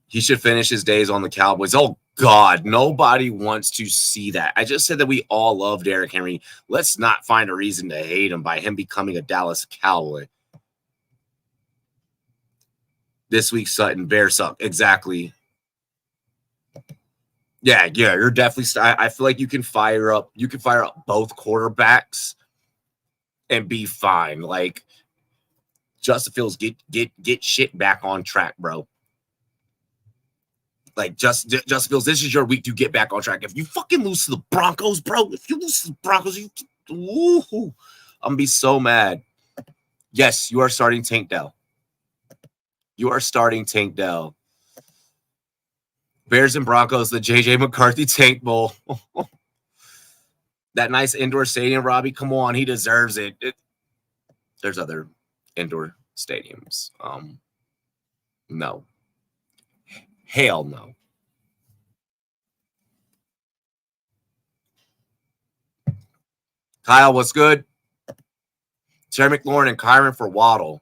He should finish his days on the Cowboys. Oh, God, nobody wants to see that. I just said that we all love Derrick Henry. Let's not find a reason to hate him by him becoming a Dallas Cowboy. This week, Sutton, Bears suck. Exactly. Yeah, you're definitely. I feel like you can fire up both quarterbacks and be fine. Like, Justin Fields, get shit back on track, bro. Like, Justin Fields, this is your week to get back on track. If you fucking lose to the Broncos, bro, I'm gonna be so mad. Yes, you are starting Tank Dell. Bears and Broncos, the JJ McCarthy Tank Bowl. That nice indoor stadium, Robbie. Come on, he deserves it. There's other indoor stadiums. No. Hell no. Kyle, what's good? Terry McLaurin and Kyron for Waddle.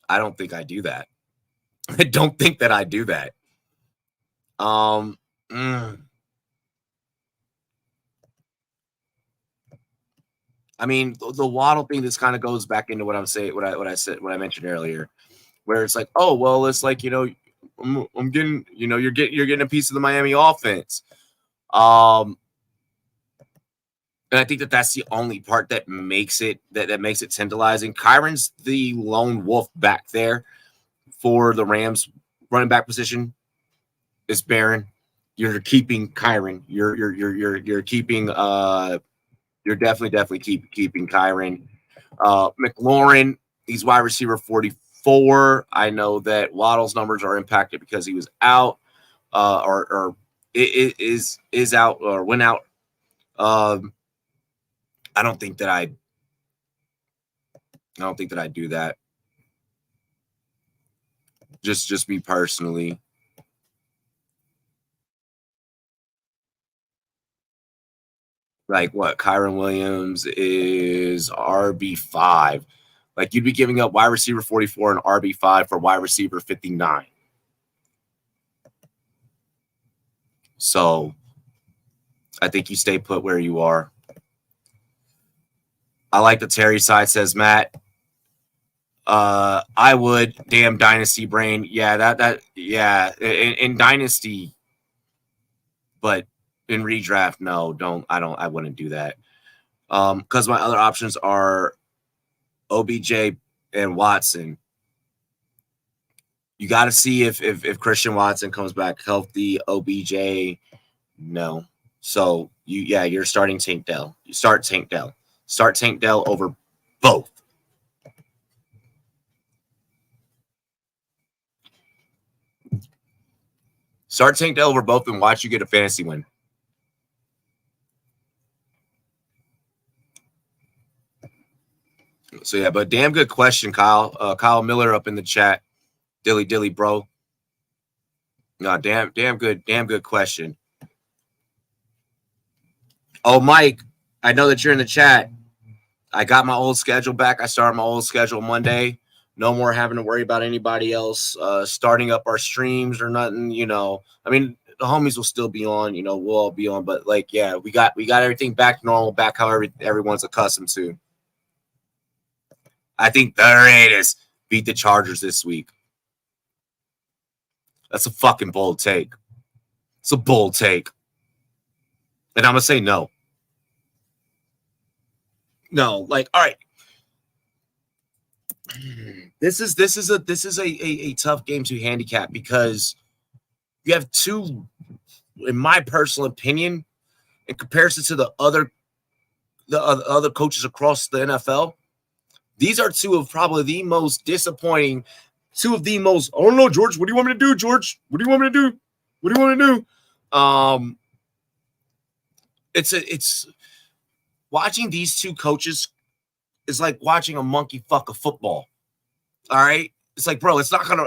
I don't think I do that. I don't think that I do that. I mean, the Waddle thing, this kind of goes back into what I'm saying, what I mentioned earlier, where it's like, oh, well, it's like, I'm getting, you're getting a piece of the Miami offense. And I think that's the only part that makes it that makes it tantalizing. Kyron's the lone wolf back there for the Rams running back position. It's barren. You're keeping Kyron. You're keeping you're definitely keeping Kyron. McLaurin, he's wide receiver 44. I know that Waddle's numbers are impacted because he was out, or it is out or went out. I don't think that I do that. Just me personally. Like, what? Kyron Williams is RB5. Like, you'd be giving up wide receiver 44 and RB5 for wide receiver 59. So I think you stay put where you are. I like the Terry side, says Matt. I would. Damn, Dynasty brain. Yeah, yeah. In Dynasty, but in redraft, no, I wouldn't do that. Because my other options are OBJ and Watson. You got to see if Christian Watson comes back healthy. OBJ, no. So you're starting Tank Dell. You start Tank Dell. Start Tank Dell over both. Start Tank Dell over both and watch you get a fantasy win. So yeah, but damn good question, Kyle. Kyle Miller up in the chat. Dilly, bro. No, damn good question. Oh, Mike, I know that you're in the chat. I got my old schedule back. I started my old schedule Monday. No more having to worry about anybody else starting up our streams or nothing. I mean, the homies will still be on. We'll all be on. But like, yeah, we got everything back to normal, back how everyone's accustomed to. I think the Raiders beat the Chargers this week. That's a fucking bold take. It's a bold take. And I'm gonna say no. No, like, all right. This is a tough game to handicap because you have two, in my personal opinion, in comparison to the other coaches across the NFL, these are two of probably the most disappointing, two of the most. Oh no, George, what do you want me to do, George? What do you want me to do? What do you want me to do? It's watching these two coaches is like watching a monkey fuck a football. All right, it's like, bro, it's not gonna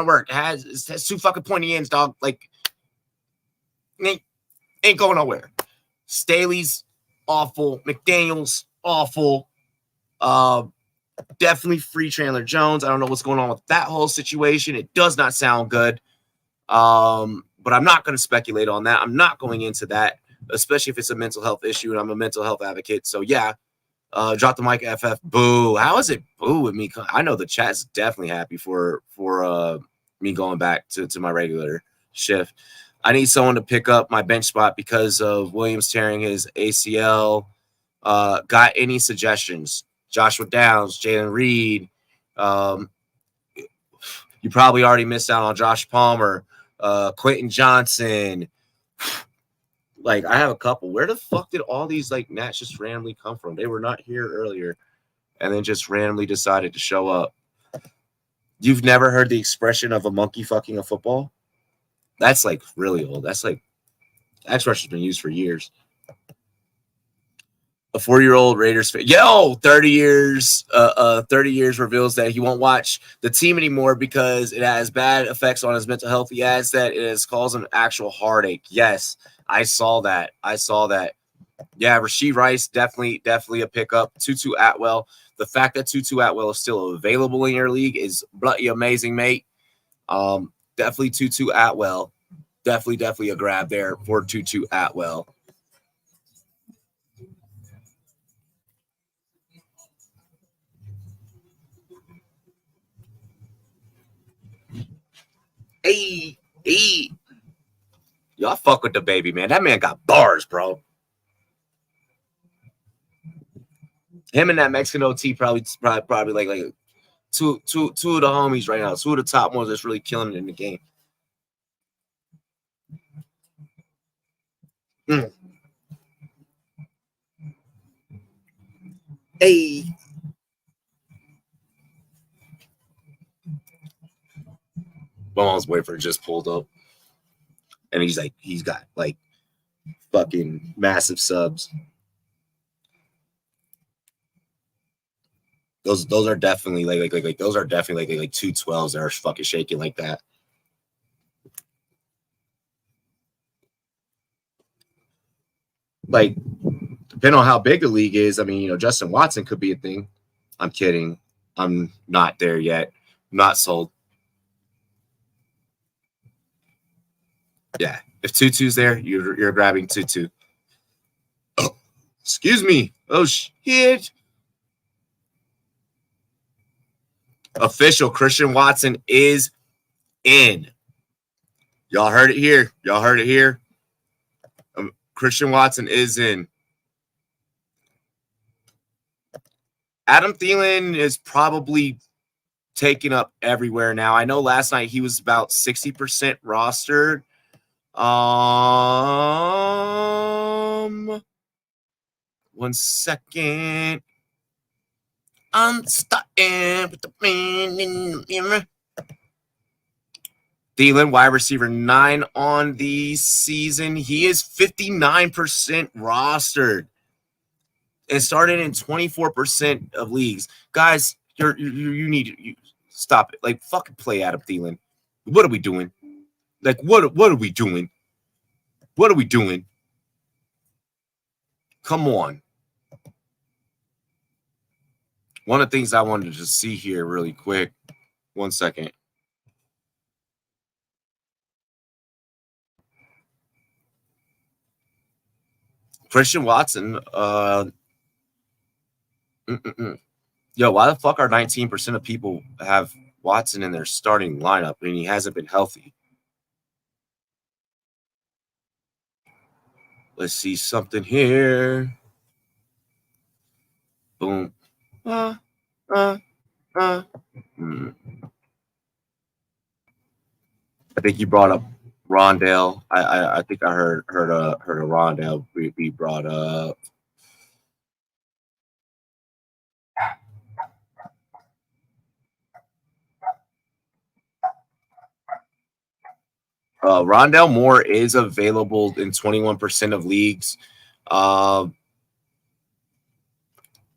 work. It has two fucking pointy ends, dog. Like, ain't going nowhere. Staley's awful. McDaniel's awful. Definitely free Chandler Jones. I don't know what's going on with that whole situation. It does not sound good. But I'm not going to speculate on that. I'm not going into that, especially if it's a mental health issue, and I'm a mental health advocate. So yeah, drop the mic, FF. Boo. How is it boo with me? I know the chat's definitely happy for me going back to my regular shift. I need someone to pick up my bench spot because of Williams tearing his ACL. Got any suggestions? Joshua Downs, Jalen Reed. You probably already missed out on Josh Palmer, Quentin Johnson. Like, I have a couple. Where the fuck did all these like Nats just randomly come from? They were not here earlier and then just randomly decided to show up. You've never heard the expression of a monkey fucking a football? That's like really old. That's like, that expression's been used for years. A 4-year-old Raiders fan. 30 years. 30 years reveals that he won't watch the team anymore because it has bad effects on his mental health. He adds that it has caused him actual heartache. Yes, I saw that. Yeah, Rashee Rice, definitely a pickup. Tutu Atwell. The fact that Tutu Atwell is still available in your league is bloody amazing, mate. Definitely Tutu Atwell. Definitely a grab there for Tutu Atwell. Hey. Y'all fuck with the baby, man. That man got bars, bro. Him and that Mexican OT probably like two of the homies right now. Two of the top ones that's really killing it in the game. Hey. My mom's boyfriend just pulled up. And he's got like fucking massive subs. Those are definitely like those are definitely like 212s that are fucking shaking like that. Like, depending on how big the league is, I mean, Justin Watson could be a thing. I'm kidding. I'm not there yet. Not sold. Yeah. If Tutu's there, you're grabbing Tutu. Oh, excuse me. Oh shit. Official Christian Watson is in. Y'all heard it here. Christian Watson is in. Adam Thielen is probably taken up everywhere now. I know last night he was about 60% rostered. 1 second. I'm starting with the man in the mirror. Thielen, wide receiver 9 on the season. He is 59% rostered and started in 24% of leagues. Guys, you need to stop it. Like, fucking play Adam Thielen. What are we doing? Like, what are we doing? What are we doing? Come on. One of the things I wanted to see here really quick. 1 second. Christian Watson. Yo, why the fuck are 19% of people have Watson in their starting lineup and he hasn't been healthy? Let's see something here. Boom. I think you brought up Rondale. I think I heard a Rondale be brought up. Rondale Moore is available in 21% of leagues.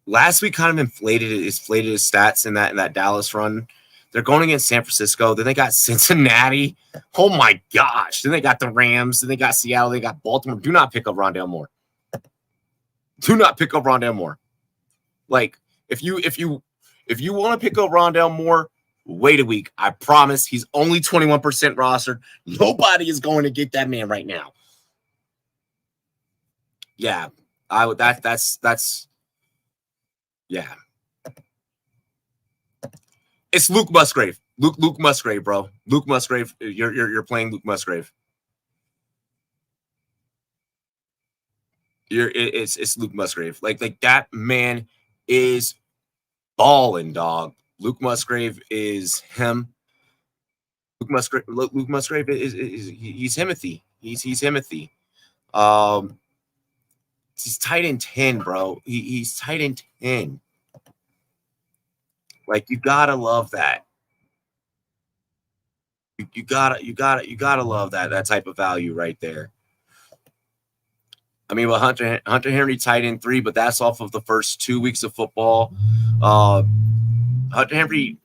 Last week kind of inflated his stats in that Dallas run. They're going against San Francisco. Then they got Cincinnati. Oh my gosh. Then they got the Rams. Then they got Seattle. They got Baltimore. Do not pick up Rondale Moore. Do not pick up Rondale Moore. Like, if you want to pick up Rondale Moore, wait a week. I promise he's only 21% rostered. Nobody is going to get that man right now. Yeah. That's yeah. It's Luke Musgrave. Luke Musgrave, bro. Luke Musgrave. You're playing Luke Musgrave. It's Luke Musgrave. Like that man is balling, dog. Luke Musgrave is him. Luke Musgrave is he's Timothy. He's Timothy. He's tight end 10, bro. He's tight end 10. Like, you gotta love that. You gotta love that type of value right there. I mean, well, Hunter Henry tight end 3, but that's off of the first 2 weeks of football. Hunter Henry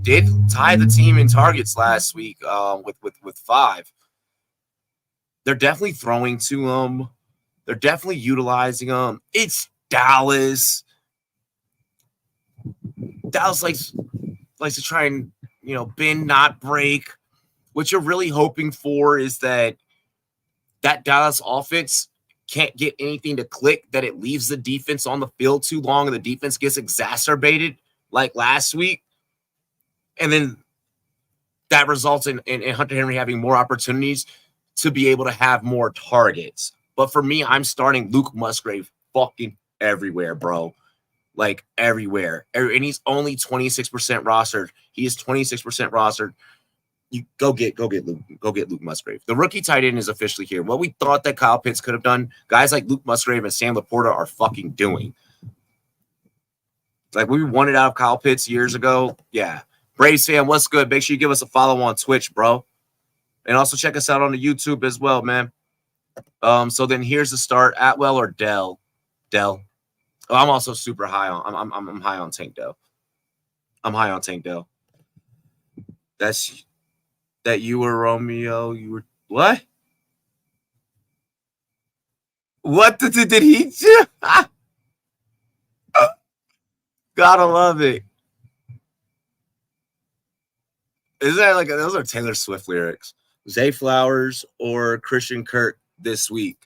did tie the team in targets last week with 5. They're definitely throwing to him. They're definitely utilizing him. It's Dallas. Dallas likes to try and, bend, not break. What you're really hoping for is that Dallas offense can't get anything to click, that it leaves the defense on the field too long and the defense gets exacerbated like last week. And then that results in Hunter Henry having more opportunities to be able to have more targets. But for me, I'm starting Luke Musgrave fucking everywhere, bro. Like, everywhere. And he's only 26% rostered. He is 26% rostered. You go get Luke Musgrave. The rookie tight end is officially here. What we thought that Kyle Pitts could have done, guys like Luke Musgrave and Sam Laporta are fucking doing. Like, we wanted out of Kyle Pitts years ago. Yeah. Braves fan, what's good? Make sure you give us a follow on Twitch, bro. And also check us out on the YouTube as well, man. So then here's the start. Atwell or Dell? Dell. Oh, I'm also super high on. I'm high on Tank Dell. I'm high on Tank Dell. That you were Romeo. You were what? What did he do? Gotta love it. Is that like those are Taylor Swift lyrics? Zay Flowers or Christian Kirk this week?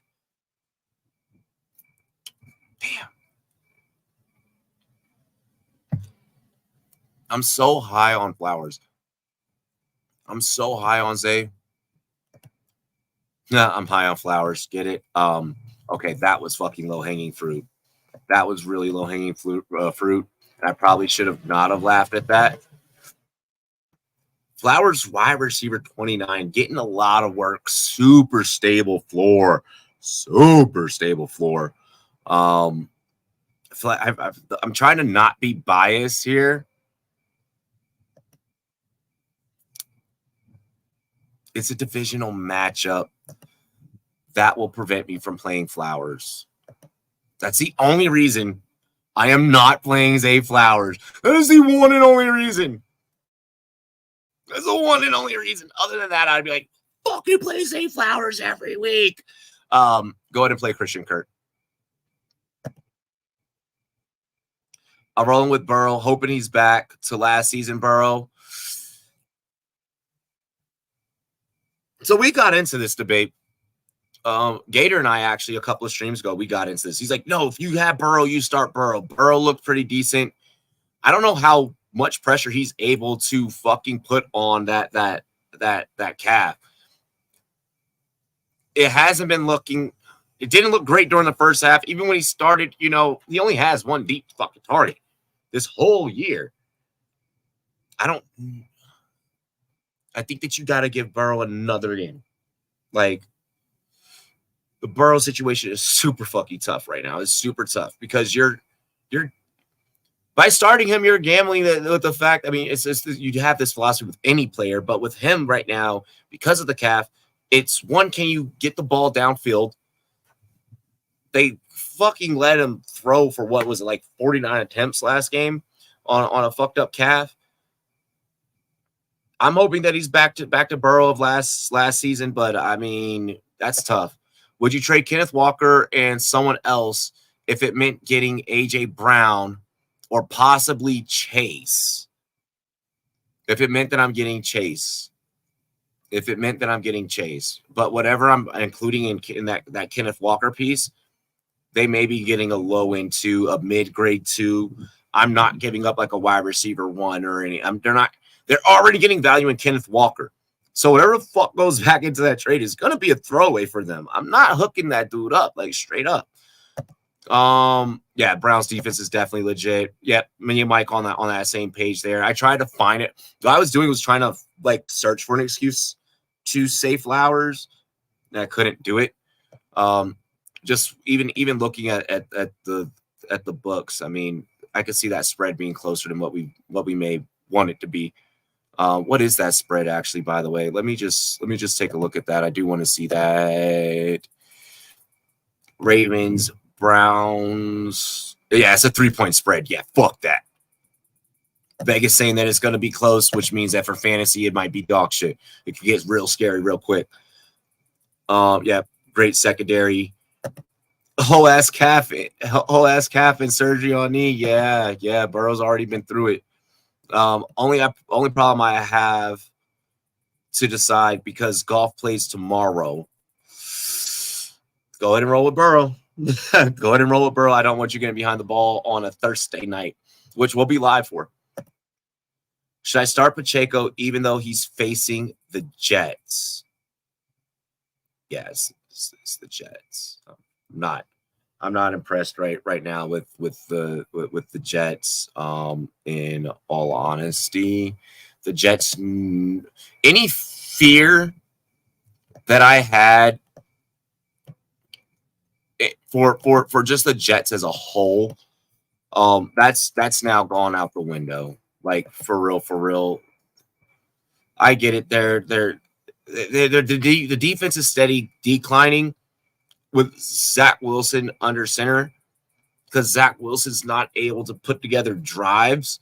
Damn. I'm so high on Flowers. I'm so high on Zay. Nah, I'm high on Flowers. Get it? Okay, that was fucking low-hanging fruit. That was really low-hanging fruit. I probably should have not have laughed at that. Flowers, wide receiver 29, getting a lot of work. Super stable floor. Super stable floor. I'm trying to not be biased here. It's a divisional matchup that will prevent me from playing Flowers. That's the only reason I am not playing Zay Flowers. That is the one and only reason. That's the one and only reason. Other than that, I'd be like, fucking play Zay Flowers every week. Go ahead and play Christian Kirk. I'm rolling with Burrow, hoping he's back to last season Burrow. So we got into this debate. Gator and I actually a couple of streams ago, we got into this. He's like, no, if you have Burrow, you start Burrow. Burrow looked pretty decent. I don't know how much pressure he's able to fucking put on that calf. It hasn't been looking. It didn't look great during the first half. Even when he started, he only has one deep fucking target this whole year. I think that you got to give Burrow another game. Like, the Burrow situation is super fucking tough right now. It's super tough because you're by starting him, you're gambling with the fact. I mean, it's you have this philosophy with any player, but with him right now, because of the calf, it's one, can you get the ball downfield? They fucking let him throw for what was it, like 49 attempts last game on a fucked up calf. I'm hoping that he's back to Burrow of last season, but I mean, that's tough. Would you trade Kenneth Walker and someone else if it meant getting A.J. Brown or possibly Chase? If it meant that I'm getting Chase. But whatever I'm including in that Kenneth Walker piece, they may be getting a low end 2, a mid-grade 2. I'm not giving up like a wide receiver 1 or any. They're already getting value in Kenneth Walker. So whatever the fuck goes back into that trade is going to be a throwaway for them. I'm not hooking that dude up, like straight up. Yeah, Browns defense is definitely legit. Yep, me and Mike on that same page there. I tried to find it. What I was doing was trying to like search for an excuse to say Flowers, and I couldn't do it. Just even looking at the books, I mean, I could see that spread being closer than what we may want it to be. What is that spread actually, by the way? Let me just take a look at that. I do want to see that. Ravens, Browns. Yeah, it's a 3-point spread. Yeah, fuck that. Vegas saying that it's going to be close, which means that for fantasy, it might be dog shit. It could get real scary real quick. Yeah, great secondary. Whole ass calf and surgery on knee. Yeah. Burrow's already been through it. Only problem I have to decide, because golf plays tomorrow. Go ahead and roll with Burrow. Go ahead and roll with Burrow. I don't want you getting behind the ball on a Thursday night, which we'll be live for. Should I start Pacheco even though he's facing the Jets? Yes, it's the Jets. I'm not impressed right now with the Jets. In all honesty, the Jets. Any fear that I had for just the Jets as a whole, that's now gone out the window. Like for real. I get it. The defense is steady declining with Zach Wilson under center, because Zach Wilson's not able to put together drives.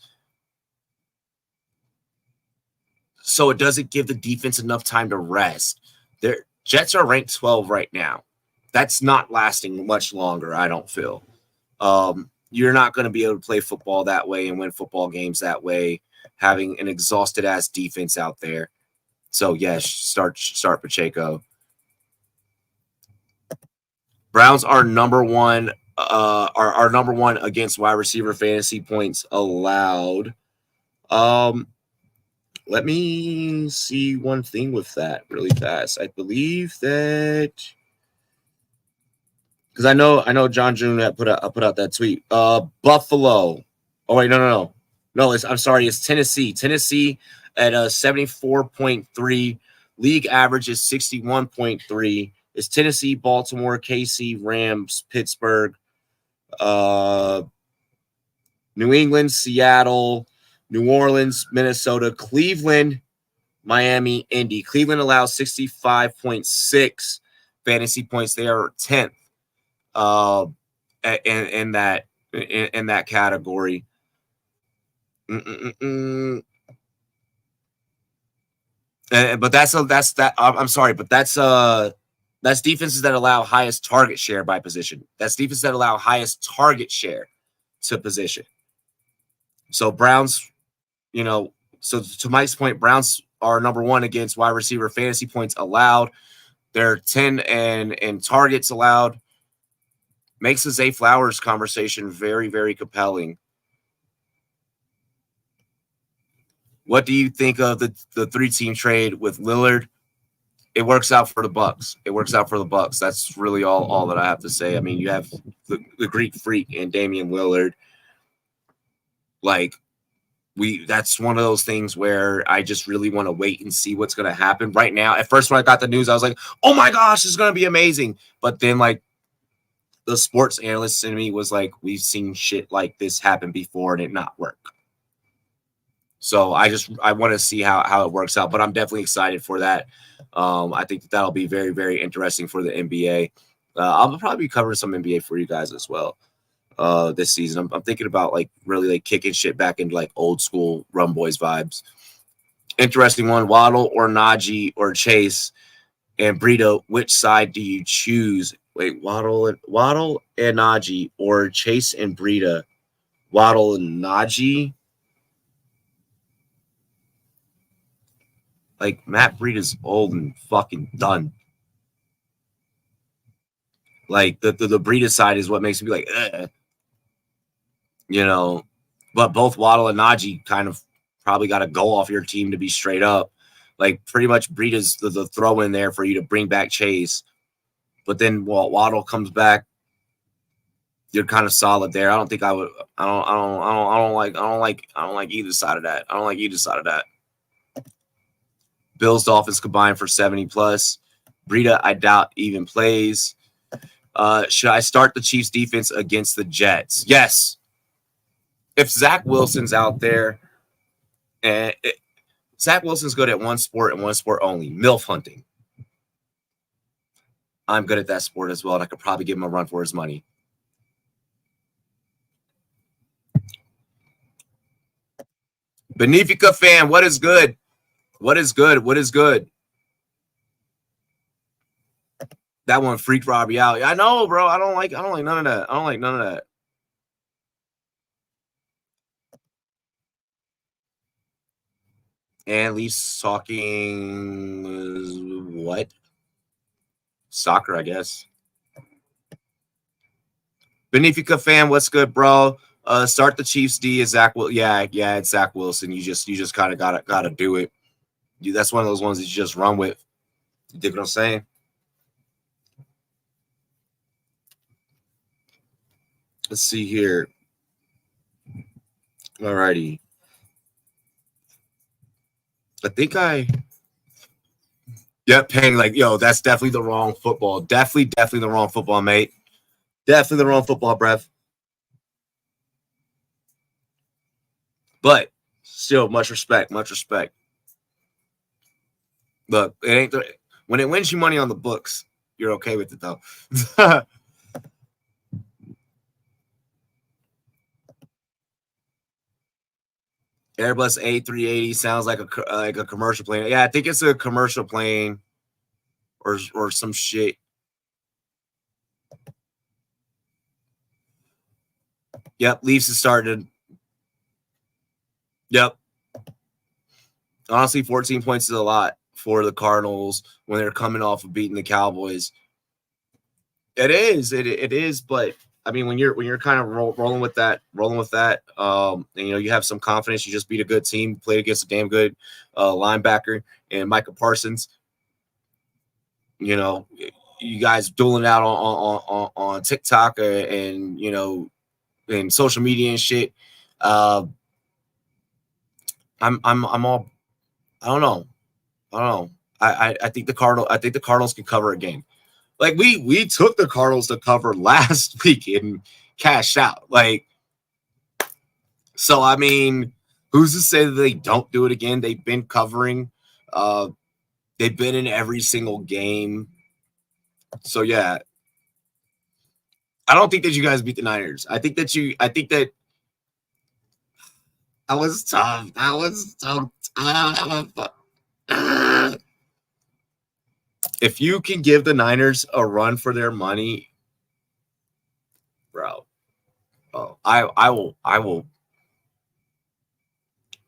So it doesn't give the defense enough time to rest. Their Jets are ranked 12 right now. That's not lasting much longer, I don't feel. You're not going to be able to play football that way and win football games that way, having an exhausted-ass defense out there. So, yes, start Pacheco. Browns are number one against wide receiver fantasy points allowed. Let me see one thing with that really fast. I believe that, because I know John June had put out that tweet. Buffalo Oh wait, no. I'm sorry. It's Tennessee. Tennessee at 74.3. League average is 61.3. It's Tennessee, Baltimore, KC, Rams, Pittsburgh, uh, New England, Seattle, New Orleans, Minnesota, Cleveland, Miami, Indy. Cleveland allows 65.6 fantasy points. They are 10th in that category. But I'm sorry, but that's defenses that allow highest target share by position. That's defenses that allow highest target share to position. So Browns, so to Mike's point, Browns are number one against wide receiver fantasy points allowed. They're 10 and targets allowed. Makes the Zay Flowers conversation very, very compelling. What do you think of the 3-team trade with Lillard? It works out for the Bucks. That's really all that I have to say. I mean, you have the Greek Freak and Damian Lillard. Like, that's one of those things where I just really want to wait and see what's going to happen right now. At first, when I got the news, I was like, oh my gosh, this is going to be amazing. But then, like, the sports analyst in me was like, we've seen shit like this happen before and it not work. So I want to see how it works out, but I'm definitely excited for that. I think that'll be very, very interesting for the NBA. I'll probably be covering some NBA for you guys as well this season. I'm thinking about like really like kicking shit back into like old school Rumboyz vibes. Interesting one: Waddle or Najee or Chase and Breida. Which side do you choose? Wait, Waddle and Najee or Chase and Breida? Waddle and Najee. Like, Matt Breida's old and fucking done. Like, the Breida side is what makes me be like, ugh. But both Waddle and Najee kind of probably got to go off your team to be straight up. Like, pretty much Breida's the throw in there for you to bring back Chase. But then Waddle comes back, you're kind of solid there. I don't think I would. I don't like either side of that. Bills Dolphins combined for 70 plus. Breida, I doubt even plays. Should I start the Chiefs defense against the Jets? Yes. If Zach Wilson's out there, Zach Wilson's good at one sport and one sport only, MILF hunting. I'm good at that sport as well, and I could probably give him a run for his money. Benefica fan, what is good? What is good? That one freaked Robbie out. I know, bro. I don't like none of that. And Leafs talking what? Soccer, I guess. Benefica fan, what's good, bro? Start the Chiefs D is Zach. Yeah, it's Zach Wilson. You just kind of gotta do it. That's one of those ones that you just run with. You dig what I'm saying? Let's see here. Alrighty. Paying like, yo, that's definitely the wrong football. Definitely the wrong football, mate. Definitely the wrong football, bruv. But still, much respect. Look, it ain't when it wins you money on the books, you're okay with it though. Airbus A380 sounds like a commercial plane. Yeah, I think it's a commercial plane or some shit. Yep, Leafs has started. Yep. Honestly, 14 points is a lot for the Cardinals when they're coming off of beating the Cowboys. It is, but I mean, when you're kind of rolling with that, and you have some confidence, you just beat a good team, played against a damn good linebacker and Micah Parsons. You guys dueling out on TikTok and and social media and shit. I'm all, I don't know. I think the Cardinals can cover a game. Like we took the Cardinals to cover last week and cash out. Like, so I mean, who's to say that they don't do it again? They've been covering. They've been in every single game. So yeah. I don't think that you guys beat the Niners. I think that that was tough. That was so tough. If you can give the Niners a run for their money, bro. Oh, I will.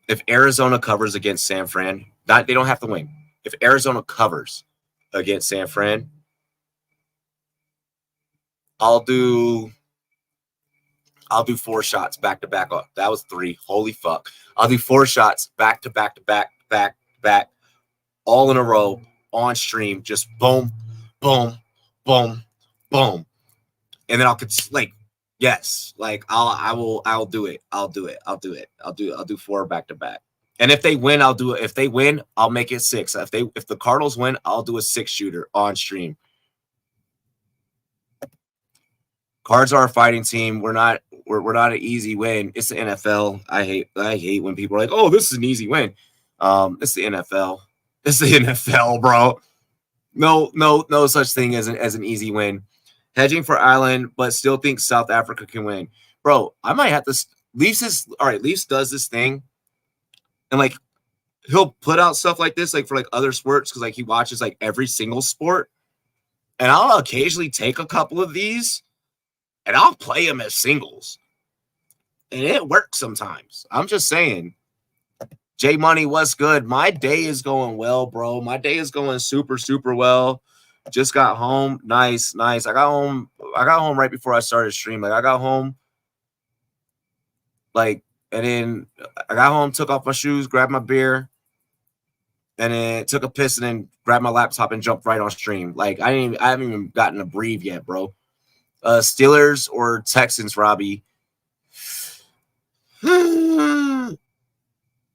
If Arizona covers against San Fran, they don't have to win. If Arizona covers against San Fran, I'll do 4 shots back to back. That was 3. Holy fuck. I'll do 4 shots back to back to back, all in a row on stream. Just boom, boom, boom, boom. And then I'll yes, like I'll do it. I'll do 4 back to back. And if they win, I'll do it. If they win, I'll make it 6. If the Cardinals win, I'll do a 6 shooter on stream. Cards are a fighting team. We're not an easy win. It's the NFL. I hate when people are like, "Oh, this is an easy win." It's the NFL. It's the NFL, bro. No such thing as an easy win. Hedging for Ireland, but still think South Africa can win, bro. I might have to. Leafs does this thing, and like he'll put out stuff like this, like for like other sports, because like he watches like every single sport, and I'll occasionally take a couple of these. And I'll play them as singles. And it works sometimes. I'm just saying. J Money, what's good? My day is going well, bro. My day is going super, super well. Just got home. Nice. I got home right before I started stream. Like I got home. Like, and then I got home, took off my shoes, grabbed my beer, and then took a piss, and then grabbed my laptop and jumped right on stream. Like I haven't even gotten to breathe yet, bro. Steelers or Texans, Robbie?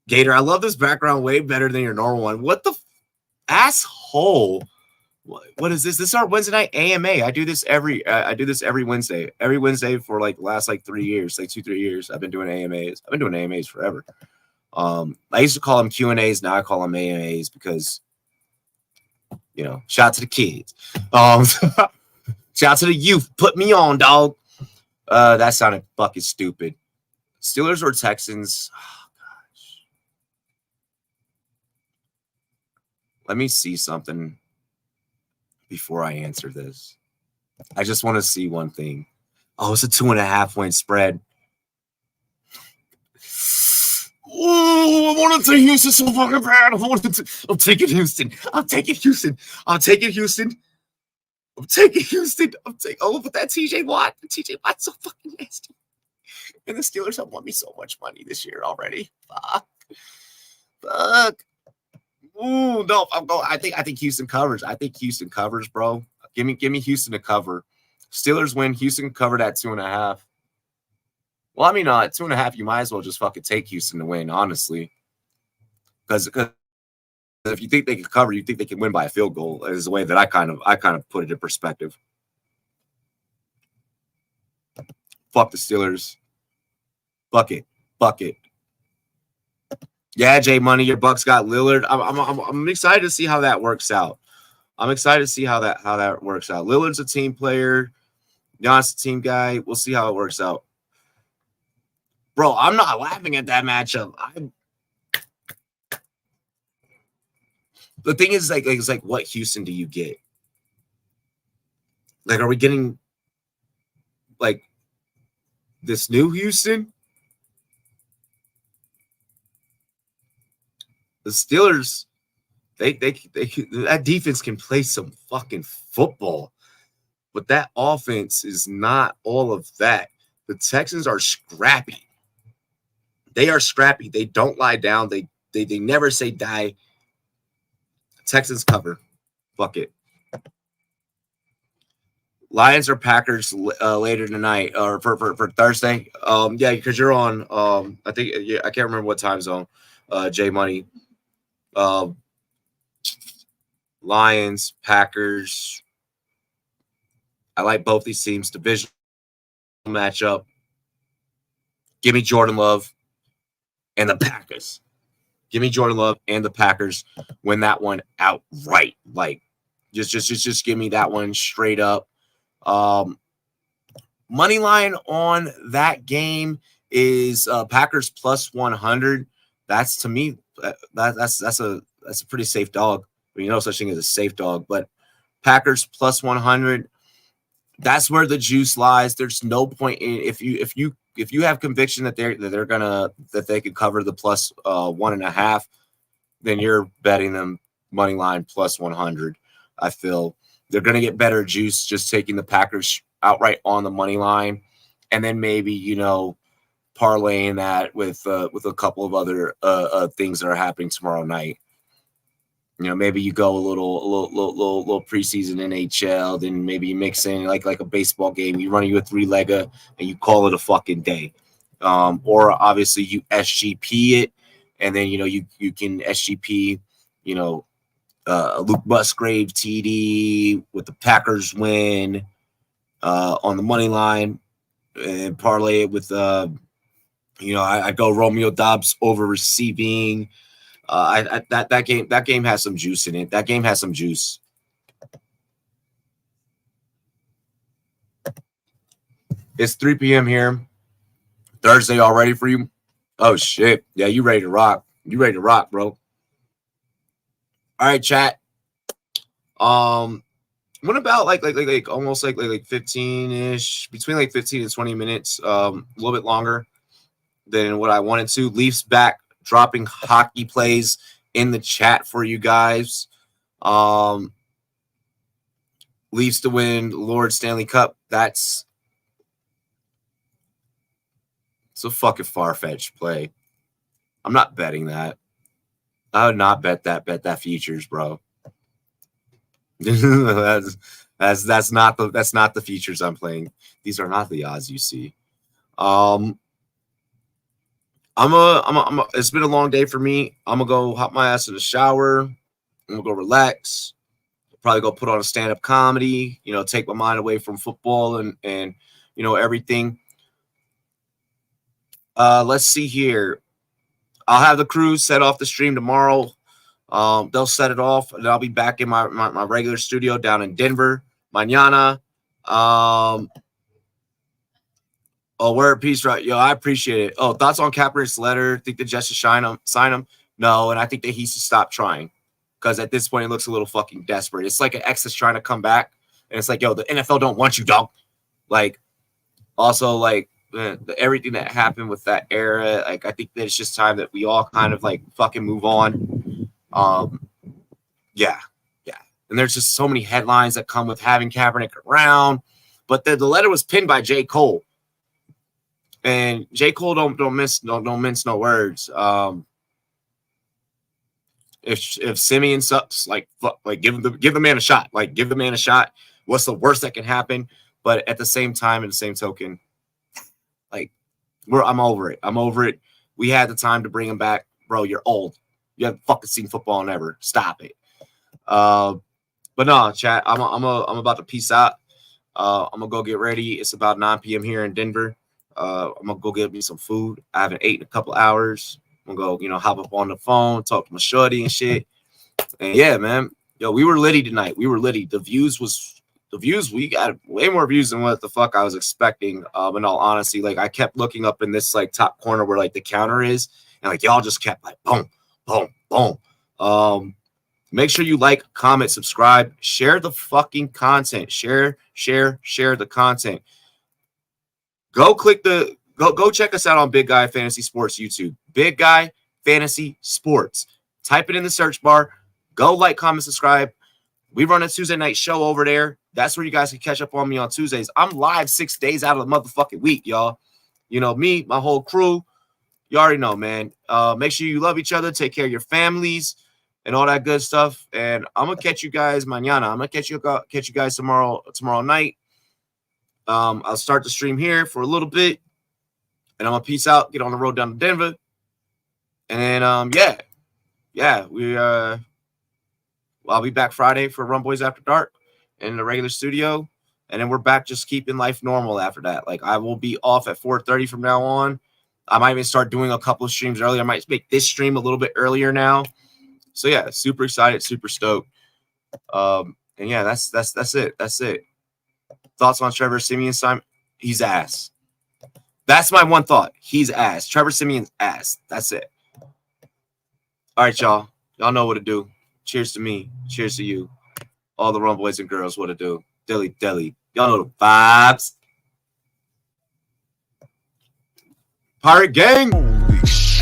Gator, I love this background way better than your normal one. What the asshole? What is this? This is our Wednesday night AMA. I do this every Wednesday. Every Wednesday for like last 3 years, 2-3 years. I've been doing AMAs. I've been doing AMAs forever. I used to call them Q&As. Now I call them AMAs because, shout out to the kids. Shout out to the youth. Put me on, dog. That sounded fucking stupid. Steelers or Texans? Oh, gosh. Let me see something before I answer this. I just want to see one thing. Oh, it's a 2.5 point spread. Oh, I want to take Houston so fucking bad. I'm taking Houston. I'm taking Houston. Oh, but that TJ Watt. TJ Watt's so fucking nasty. And the Steelers have won me so much money this year already. Fuck. Ooh, no. I think Houston covers. I think Houston covers, bro. Give me Houston to cover. Steelers win. Houston cover that 2.5. Well, I mean, at 2.5, you might as well just fucking take Houston to win, honestly. Because if you think they can cover, you think they can win by a field goal. Is the way that I kind of put it in perspective. Fuck the Steelers. Bucket. Yeah, Jay Money, your Bucks got Lillard. I'm excited to see how that works out. Lillard's a team player. Giannis a team guy. We'll see how it works out. Bro, I'm not laughing at that matchup. The thing is, it's like, what Houston do you get? Like, are we getting like this new Houston? The Steelers, they that defense can play some fucking football, but that offense is not all of that. The Texans are scrappy. They are scrappy. They don't lie down. They never say die. Texans cover. Fuck it. Lions or Packers later tonight or for Thursday. Yeah, because you're on. I think I can't remember what time zone. J Money. Lions, Packers. I like both these teams. Division matchup. Give me Jordan Love and the Packers. Give me Jordan Love and the Packers win that one outright. Like, just give me that one straight up. Money line on that game is Packers plus 100. That's to me that's a pretty safe dog. You know, such thing as a safe dog, but Packers plus 100. That's where the juice lies. There's no point in if you have conviction that they could cover the plus 1.5, then you're betting them money line plus 100. I feel they're gonna get better juice just taking the Packers outright on the money line, and then maybe parlaying that with a couple of other things that are happening tomorrow night. Maybe you go a little preseason NHL, then maybe you mix in like a baseball game. You run you a 3-legger and you call it a fucking day. Or obviously you SGP it, and then you can SGP Luke Musgrave TD with the Packers win on the money line, and parlay it with I go Romeo Dobbs over receiving. That game has some juice in it. That game has some juice. It's 3 p.m. here. Thursday already for you? Oh shit. Yeah, you ready to rock. You ready to rock, bro. All right, chat. What about like almost like 15-ish, between like 15 and 20 minutes, a little bit longer than what I wanted to. Leafs back, dropping hockey plays in the chat for you guys. Leafs to win Lord Stanley Cup. It's a fucking far-fetched play. I'm not betting that. I would not bet that futures, bro. that's not the futures I'm playing. These are not the odds you see. It's been a long day for me. I'm gonna go hop my ass in the shower. I'm gonna go relax. Probably go put on a stand-up comedy. Take my mind away from football and everything. Let's see here. I'll have the crew set off the stream tomorrow. They'll set it off, and I'll be back in my regular studio down in Denver. Mañana. Oh, word, peace, right? Yo, I appreciate it. Oh, thoughts on Kaepernick's letter? Think the Jets should sign him? No, and I think that he should stop trying, because at this point it looks a little fucking desperate. It's like an ex that's trying to come back, and it's like, yo, the NFL don't want you, dog. Like, also, like, everything that happened with that era, like, I think that it's just time that we all kind of like fucking move on. Yeah. And there's just so many headlines that come with having Kaepernick around, but the letter was pinned by J. Cole. And J. Cole don't mince no words. If Simeon sucks, like give the man a shot. Like, give the man a shot. What's the worst that can happen? But at the same time, in the same token, like, I'm over it. I'm over it. We had the time to bring him back, bro. You're old. You haven't fucking seen football in ever. Stop it. But no, chat. I'm about to peace out. I'm gonna go get ready. It's about 9 p.m. here in Denver. I'm gonna go get me some food. I haven't ate in a couple hours. I'm gonna go, hop up on the phone, talk to my shorty and shit. And yeah, man. Yo, we were litty tonight. We were litty. The views, we got way more views than what the fuck I was expecting. In all honesty, like, I kept looking up in this like top corner where like the counter is, and like y'all just kept like boom, boom, boom. Make sure you like, comment, subscribe, share the fucking content. Share the content. Go check us out on Big Guy Fantasy Sports YouTube. Big Guy Fantasy Sports. Type it in the search bar. Go like, comment, subscribe. We run a Tuesday night show over there. That's where you guys can catch up on me on Tuesdays. I'm live 6 days out of the motherfucking week, y'all. Me, my whole crew. You already know, man. Make sure you love each other. Take care of your families and all that good stuff. And I'm gonna catch you guys mañana. I'm gonna catch you guys tomorrow night. I'll start the stream here for a little bit, and I'm gonna peace out, get on the road down to Denver, and then I'll be back Friday for Rumboyz After Dark in the regular studio, and then we're back just keeping life normal after that. Like, I will be off at 4:30 from now on. I might even start doing a couple of streams earlier. I might make this stream a little bit earlier now. So yeah, super excited, super stoked. And yeah, that's it. That's it. Thoughts on Trevor Siemian? Simon, he's ass. That's my one thought. He's ass. Trevor Siemian's ass. That's it. All right, y'all. Y'all know what to do. Cheers to me. Cheers to you. All the Rumboyz and girls, what to do. Dilly. Y'all know the vibes. Pirate gang. Holy shit.